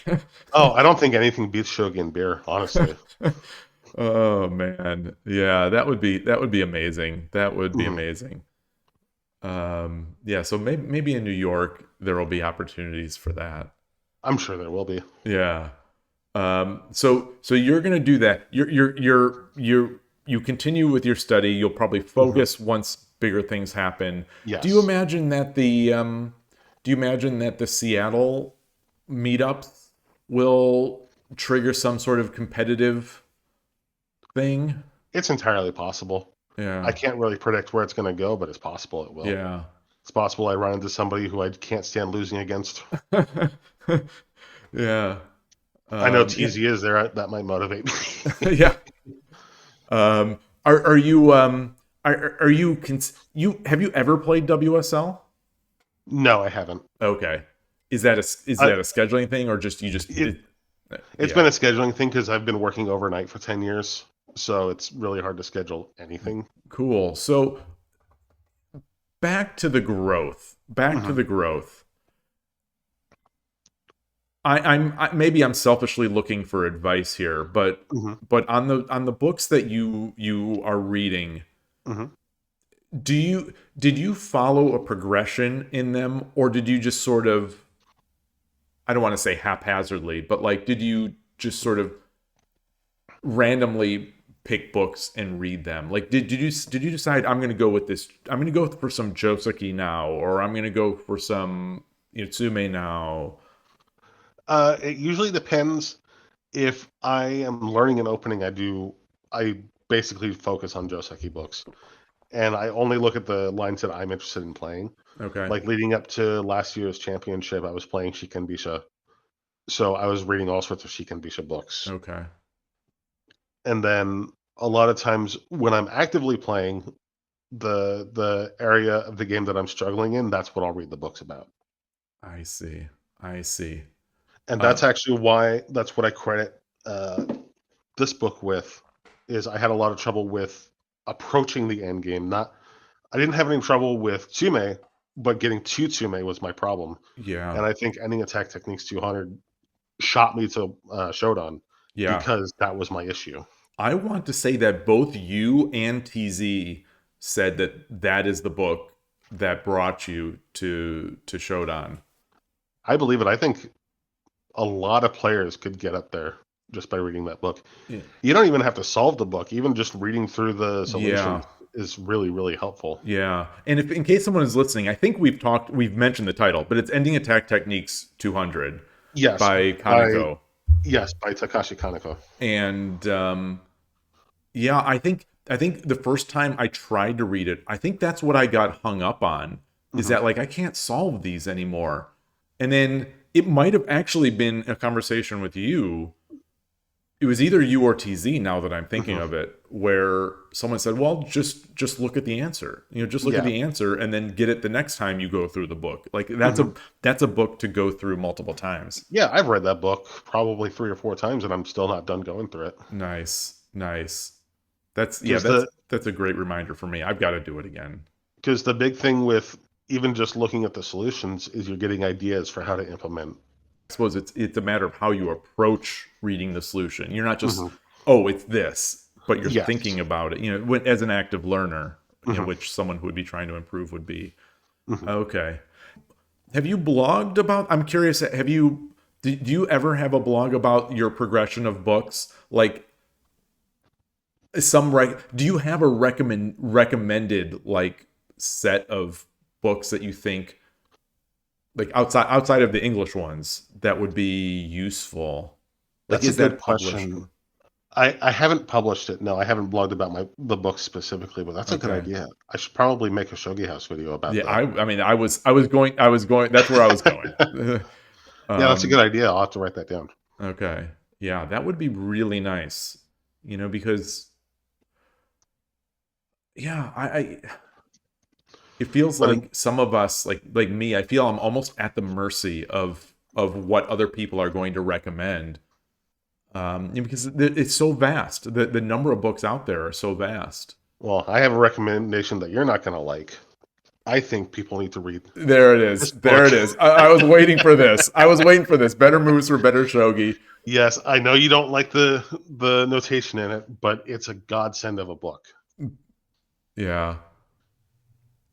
Oh, I don't think anything beats shogi and beer, honestly. Oh man. Yeah, that would be amazing. That would be Mhm. amazing. Yeah, so maybe in New York there will be opportunities for that. I'm sure there will be. Yeah. So you're gonna do that. You continue with your study. You'll probably Mhm. focus once bigger things happen. Do you Yes. imagine that the Seattle meetups will trigger some sort of competitive thing? It's entirely possible. I Yeah. can't really predict where it's going to go, but it's possible it will. Yeah. It's possible I run into somebody who I can't stand losing against. Yeah. I know Yeah. TZ is there. That might motivate me. Yeah. Are you are you you have you ever played WSL? No, I haven't. Okay. Is that a scheduling thing, or just you just It's yeah. been a scheduling thing because I've been working overnight for 10 years. So it's really hard to schedule anything. Cool. So back to the growth. Back to Mhm. the growth. Maybe I'm selfishly looking for advice here, Mhm. but on the books that you are reading, Mhm. did you follow a progression in them, or did you just sort of, I don't want to say haphazardly, but like did you just sort of randomly pick books and read them? Like did you decide I'm going to go with this, I'm going to go for some Joseki now, or I'm going to go for some Yutsume now? It usually depends. If I am learning an opening, I basically focus on Joseki books. And I only look at the lines that I'm interested in playing. Okay. Like leading up to last year's championship, I was playing Shiken Bisha. So I was reading all sorts of Shiken Bisha books. Okay. And then a lot of times when I'm actively playing the area of the game that I'm struggling in, that's what I'll read the books about. I see. I see. And Um, that's what I credit this book with, is I had a lot of trouble with approaching the end game. I didn't have any trouble with Tsume, but getting to Tsume was my problem. yeah. And I think ending Attack Techniques 200 shot me to Shodan Yeah. because that was my issue. I want to say that both you and TZ said that that is the book that brought you to Shodan. I believe it. I think a lot of players could get up there just by reading that book. Yeah. You don't even have to solve the book. Even just reading through the Yeah. solutions is really, really helpful. Yeah. And if in case someone is listening, I think we've mentioned the title, but it's Ending Attack Techniques 200 Yes, by Kaneko. by Takashi Kaneko. And yeah, I think the first time I tried to read it, I think that's what I got hung up on, is Mhm. that like I can't solve these anymore. And then it might have actually been a conversation with you. It was either you or TZ, now that I'm thinking Mhm. of it, where someone said, "Well, just look at the answer. Just look at Yeah. the answer and then get it the next time you go through the book." Like Mhm. that's a book to go through multiple times. Yeah, I've read that book probably 3 or 4 times, and I'm still not done going through it. Nice. Nice. Because the That's a great reminder for me. I've got to do it again. because the big thing with even just looking at the solutions is you're getting ideas for how to implement. I suppose it's a matter of how you approach reading the solution. You're not just, Mhm. oh, it's this, but you're Yes. thinking about it. As an active learner, Mhm. which someone who would be trying to improve would be. Mhm. Okay. Have you blogged about? I'm curious. Do you ever have a blog about your progression of books? Like do you have a recommended like set of books that you think, like outside of the English ones, that would be useful? Like, That's a is good that published? question. I haven't published it. No, I haven't blogged about the book specifically, but that's a good Okay. idea. I should probably make a Shogi House video about Yeah, that. I mean, I was going. That's where I was going. Yeah, that's a good um, idea. I'll have to write that down. okay, yeah, that would be really nice. Because yeah, it feels But like some of us, like me, I feel I'm almost at the mercy of what other people are going to recommend. Because it's so vast. The number of books out there are so vast. well, I have a recommendation that you're not going to like. I think people need to read There it this is. There book. it is. I was waiting for this. I was waiting for this. Better moves for better shogi. Yes, I know you don't like the notation in it, but it's a godsend of a book. Yeah.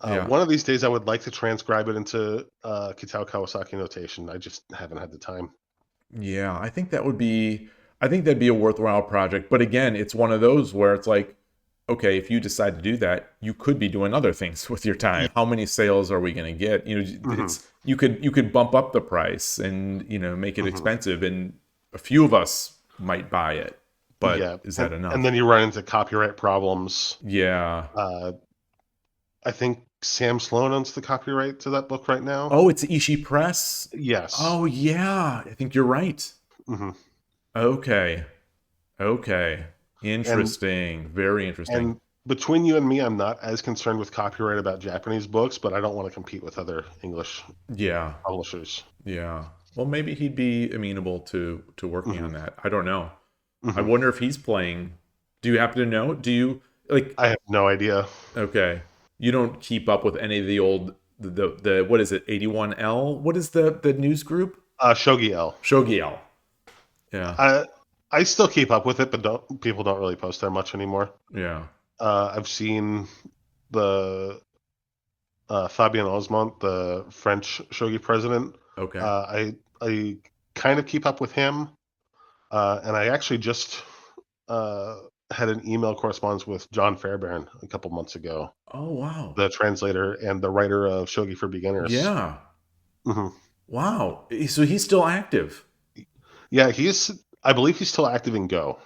Yeah. One of these days, I would like to transcribe it into Kitao Kawasaki notation. I just haven't had the time. Yeah. I think that'd be a worthwhile project. But again, it's one of those where it's like, okay, if you decide to do that, you could be doing other things with your time. How many sales are we going to get? Mhm. You could bump up the price and, make it Mhm. expensive and a few of us might buy it, but Yeah, is that enough? and then you run into copyright problems. Yeah. I think Sam Sloan owns the copyright to that book right now. Oh, it's Ishii Press? Yes. Oh, yeah. I think you're right. hmm Okay. Okay. Interesting. Very interesting. And between you and me, I'm not as concerned with copyright about Japanese books, but I don't want to compete with other English Yeah. publishers. Yeah. Well, maybe he'd be amenable to working on that. I don't know. I Mhm. wonder if he's playing. Do you happen to know? Do you like I have no idea. okay. You don't keep up with any of the old the what is it? 81L? What is the news group? Shogi L. Shogi L. Yeah. I still keep up with it, but people don't really post there much anymore. Yeah. I've seen the Fabien Osmont, the French shogi president. Okay. I kind of keep up with him, and I actually just had an email correspondence with John Fairbairn a couple months ago, Oh, wow. the translator and the writer of Shogi for Beginners. Yeah. hmm Wow. So he's still active. Yeah, I believe he's still active in Go.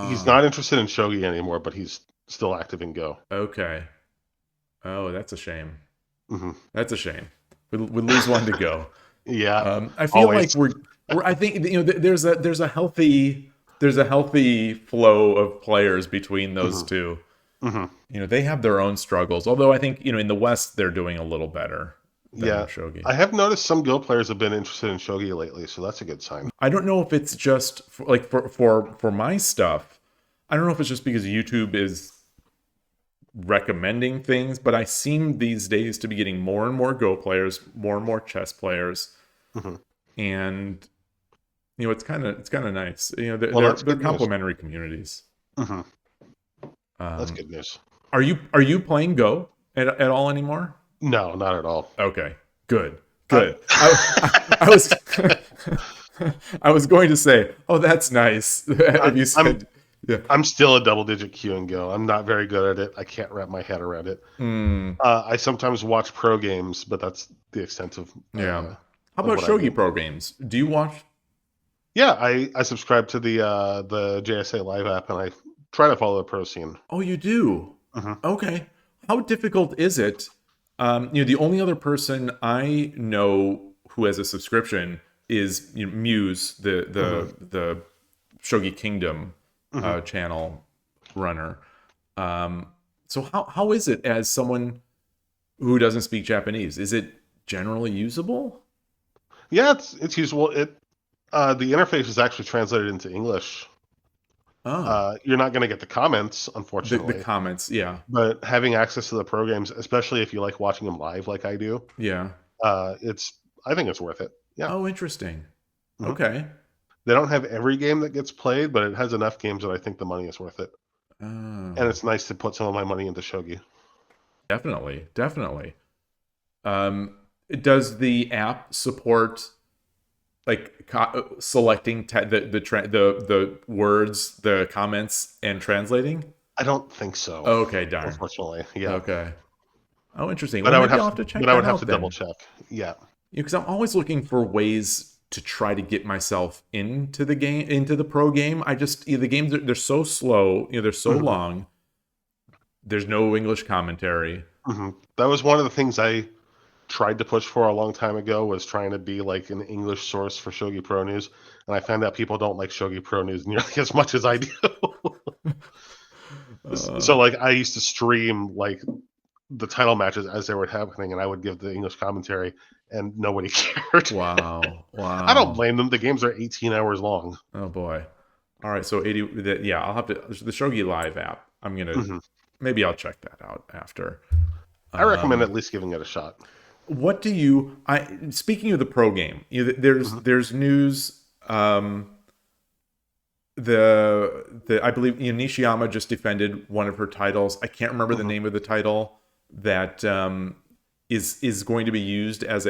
He's not interested in shogi anymore, but he's still active in Go. Okay. Oh, that's a shame. hmm That's a shame. We lose one to go. Yeah, I feel always. like we're. I think there's a healthy flow of players between those Mhm. two. hmm They have their own struggles. Although I think in the West they're doing a little better than Yeah, Shogi. I have noticed some Go players have been interested in shogi lately, so that's a good sign. I don't know if it's just for my stuff. I don't know if it's just because YouTube is recommending things, but I seem these days to be getting more and more Go players, more and more chess players, hmm and it's kind of nice. Well, that's They're good news. complementary communities. hmm That's Um, good news. are you playing Go at all anymore? No, not at all. Okay, good. I was I was going to say, oh, that's nice. Have you said, yeah. I'm still a double-digit Q and Go. I'm not very good at it. I can't wrap my head around it. I sometimes watch pro games, but that's the extent of Yeah. How of about what I do. Shogi pro games? Do you watch? Yeah, I subscribe to the JSA Live app, and I try to follow the pro scene. Oh, you do. Mhm. Okay. How difficult is it? The only other person I know who has a subscription is Muse, the Shogi Kingdom channel runner. So how is it as someone who doesn't speak Japanese? Is it generally usable? Yeah, it's usable. The interface is actually translated into English. Oh, You're not going to get the comments, the unfortunately, comments, yeah, but having access to the programs, especially if you like watching them live, like I do, yeah. I think it's worth it. Yeah. Oh, interesting. Mhm. Okay. They don't have every game that gets played, but it has enough games that I think the money is worth it. And Oh, it's nice to put some of my money into shogi. definitely, definitely. Um, does the app support like selecting the words, the comments, and translating? I don't think so, Okay, darn. unfortunately. Yeah, Okay. Oh, interesting. but Well, I would maybe have I'll to, have to check but I that would have to out double then. check. Yeah. Because I'm always looking for ways to try to get myself into the game, into the pro game. The games they're so slow. They're so Mhm. long. There's no English commentary. That was one of the things I tried to push for a long time ago, was trying to be like an English source for Shogi Pro News, and I found out people don't like Shogi Pro News nearly as much as I do. So like I used to stream like the title matches as they were happening, and I would give the English commentary, and nobody cared. Wow. I don't Wow. blame them. The games are 18 hours long. Oh boy. All right. So 80. Yeah, I'll have to the Shogi Live app. I'm gonna Mhm. maybe I'll check that out after. I recommend Um, at least giving it a shot. what do you? Speaking of the pro game, Mhm. there's news. The I believe Nishiyama just defended one of her titles. I can't remember the Mhm. name of the title that is going to be used as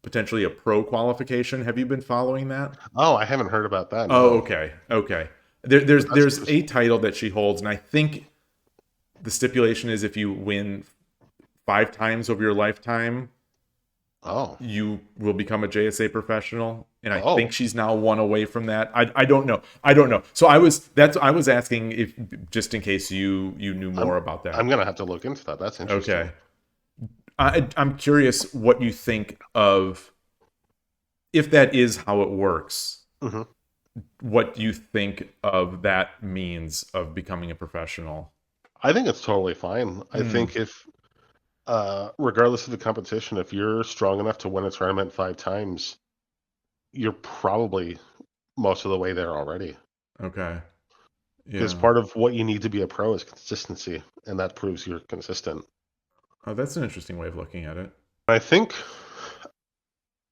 potentially a pro qualification. Have you been following that? Oh, I haven't heard about that. Oh, No, okay, okay. There's but that's there's a interesting. title that she holds, and I think the stipulation is if you win 5 times over your lifetime, Oh, you will become a JSA professional. and I think Oh, she's now one away from that. I don't know. I don't know. So I was asking if just in case you knew I'm more about I'm that. gonna have to look into that. That's interesting. Okay. I'm curious what you think of if that is how it works. Hmm. What do you think of that means of becoming a professional? I think it's totally fine. I Hmm. think if, regardless of the competition, if you're strong enough to win a tournament 5 times, you're probably most of the way there already. Okay. Because Yeah. part of what you need to be a pro is consistency, and that proves you're consistent. Oh, that's an interesting way of looking at it. I think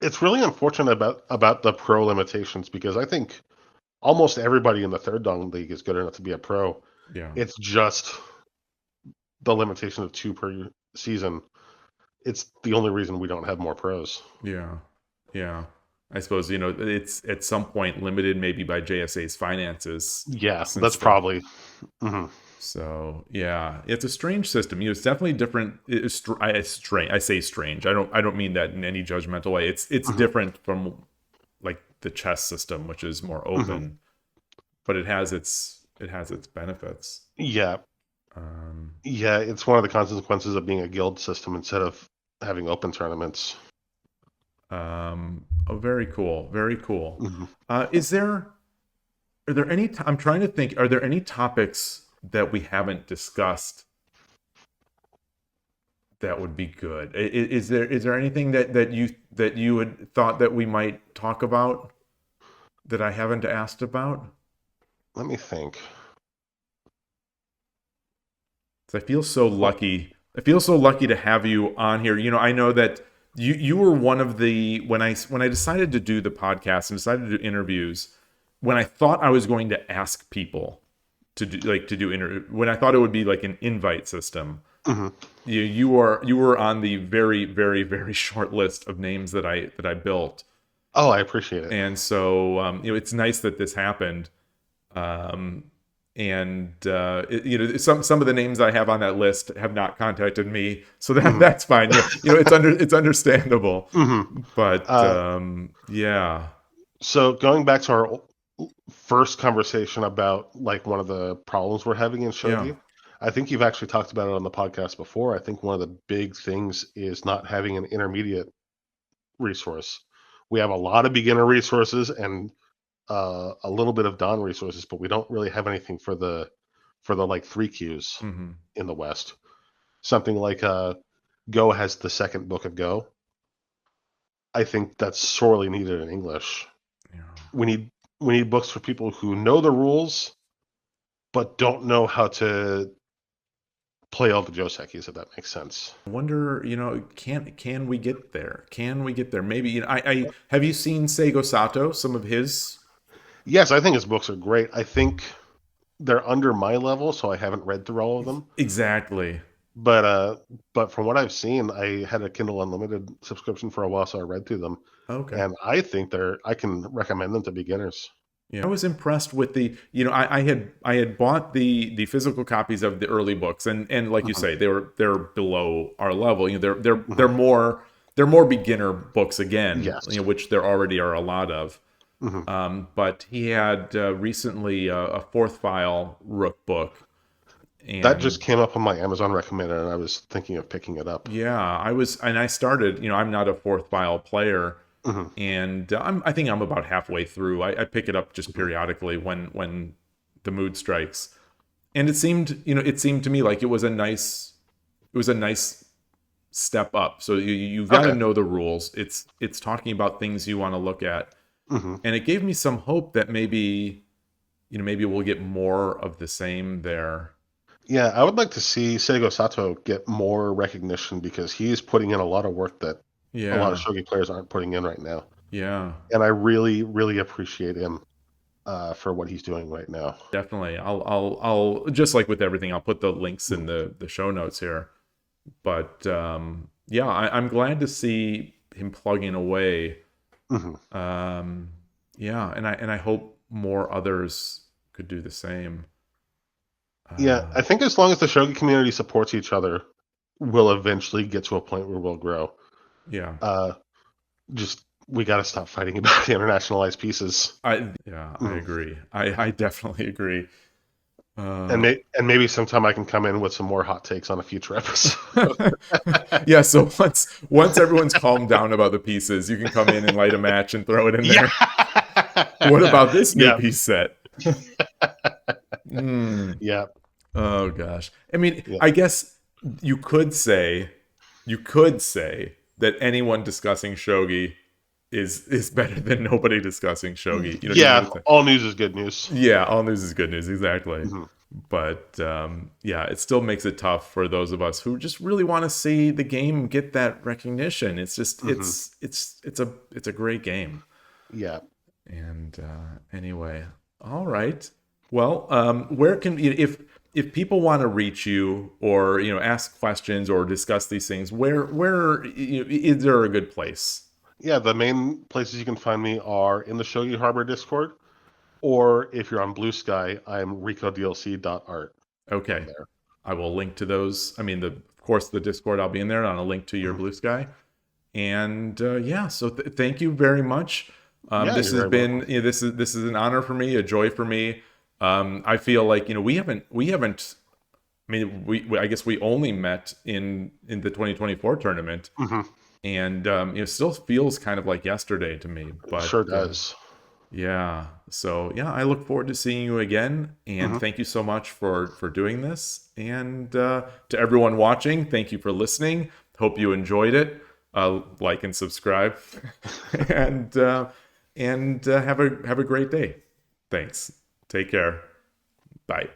it's really unfortunate about the pro limitations because I think almost everybody in the third dong league is good enough to be a pro. Yeah. It's just the limitation of 2 per season. It's the only reason we don't have more pros. Yeah. Yeah. I suppose, it's at some point limited maybe by JSA's finances Yeah, since that's the probably. Mhm. so yeah, it's a strange system. It's definitely different. It's strange. I say strange. I don't mean that in any judgmental way. It's Mhm. different from like the chess system, which is more Mhm. open, but it has its benefits. Yeah, Um, yeah, it's one of the consequences of being a guild system instead of having open tournaments. oh, very cool. Very cool. Mhm. Is there are there any? I'm trying to think. Are there any topics that we haven't discussed that would be good? Is there anything that you had thought that we might talk about that I haven't asked about? Let me think. 'Cause I feel so Well, lucky. I feel so lucky to have you on here. I know that you were one of the when I decided to do the podcast and decided to do interviews. When I thought I was going to ask people to do when I thought it would be like an invite system. mhm. You were on the very very very short list of names that I built, Oh, I appreciate it. and so it's nice that this happened. Um, and some of the names I have on that list have not contacted me, so that Mhm. that's fine. It's understandable, Mhm. but Uh, yeah, so going back to our first conversation about like one of the problems we're having in yeah, shogi, I think you've actually talked about it on the podcast before. I think one of the big things is not having an intermediate resource. We have a lot of beginner resources and a little bit of Don resources, but we don't really have anything for the like 3Qs hmm, in the West. Something like Go has the second book of Go. I think that's sorely needed in English. yeah. We need we need books for people who know the rules but don't know how to play all the Josekis, if that makes sense. I wonder, can we get there? Can we get there? Maybe, I have you seen Seigo Sato? Some of his Yes, I think his books are great. I think they're under my level, so I haven't read through all of them. exactly. But uh, but from what I've seen, I had a Kindle Unlimited subscription for a while, so I read through them, Okay. and I think I can recommend them to beginners. Yeah, I was impressed with I had bought the physical copies of the early books, and like you Hmm. say, they're below our level. They're Hmm. more beginner books again, Yes. which there already are a lot of. Hmm. But he had recently a fourth file Rook book, That just and came up on my Amazon recommended, and I was thinking of picking it up. yeah, I started. I'm not a fourth file player, Hmm. and I think I'm about halfway through. I pick it up just Hmm. periodically when the mood strikes, and it seemed to me like it was a nice step up. So you've got to Okay. know the rules. It's talking about things you want to look at, Hmm. and it gave me some hope that maybe we'll get more of the same there. Yeah, I would like to see Seigo Sato get more recognition because he's putting in a lot of work that a lot of Yeah, shogi players aren't putting in right now, yeah, and I really, really appreciate him for what he's doing right now. definitely. I'll just like with everything, I'll put the links in the show notes here. But yeah, I'm glad to see him plugging away. Hmm. Um, yeah, and I hope more others could do the same. Yeah, Uh, I think as long as the shogi community supports each other, we'll eventually get to a point where we'll grow. yeah, Uh, just We got to stop fighting about the internationalized pieces. I agree. I definitely agree. And maybe sometime I can come in with some more hot takes on a future episode. Yeah, so once everyone's calmed down about the pieces, you can come in and light a match and throw it in Yeah. there. What about this new Yeah. piece set? Mm. Yeah. Oh gosh. I mean, Yeah. I guess you could say that anyone discussing shogi is better than nobody discussing shogi. You know, even Yeah. with the, All news is good news. yeah, all news is good news, exactly. Mhm. But yeah, it still makes it tough for those of us who just really want to see the game get that recognition. It's just Mhm. it's a great game. Yeah. And anyway, all right. Well, where can if people want to reach you or ask questions or discuss these things, where is there a good place? Yeah. The main places you can find me are in the Shogi Harbor Discord, or if you're on Blue Sky, I'm RikoDLC.art on Okay, there. I will link to those. I mean, of course the Discord I'll be in there, and I'll link to your Mhm. Blue Sky. And yeah, so thank you very much. Yeah, This you're has very been welcome. this is an honor for me, a joy for me. I feel like we haven't. I mean, I guess we only met in the 2024 tournament, Hmm. and it still feels kind of like yesterday to me. It But sure does. yeah, so yeah, I look forward to seeing you again, and Hmm. thank you so much for doing this. And to everyone watching, thank you for listening. Hope you enjoyed it. Like and subscribe, and have a great day. Thanks. Take care. Bye.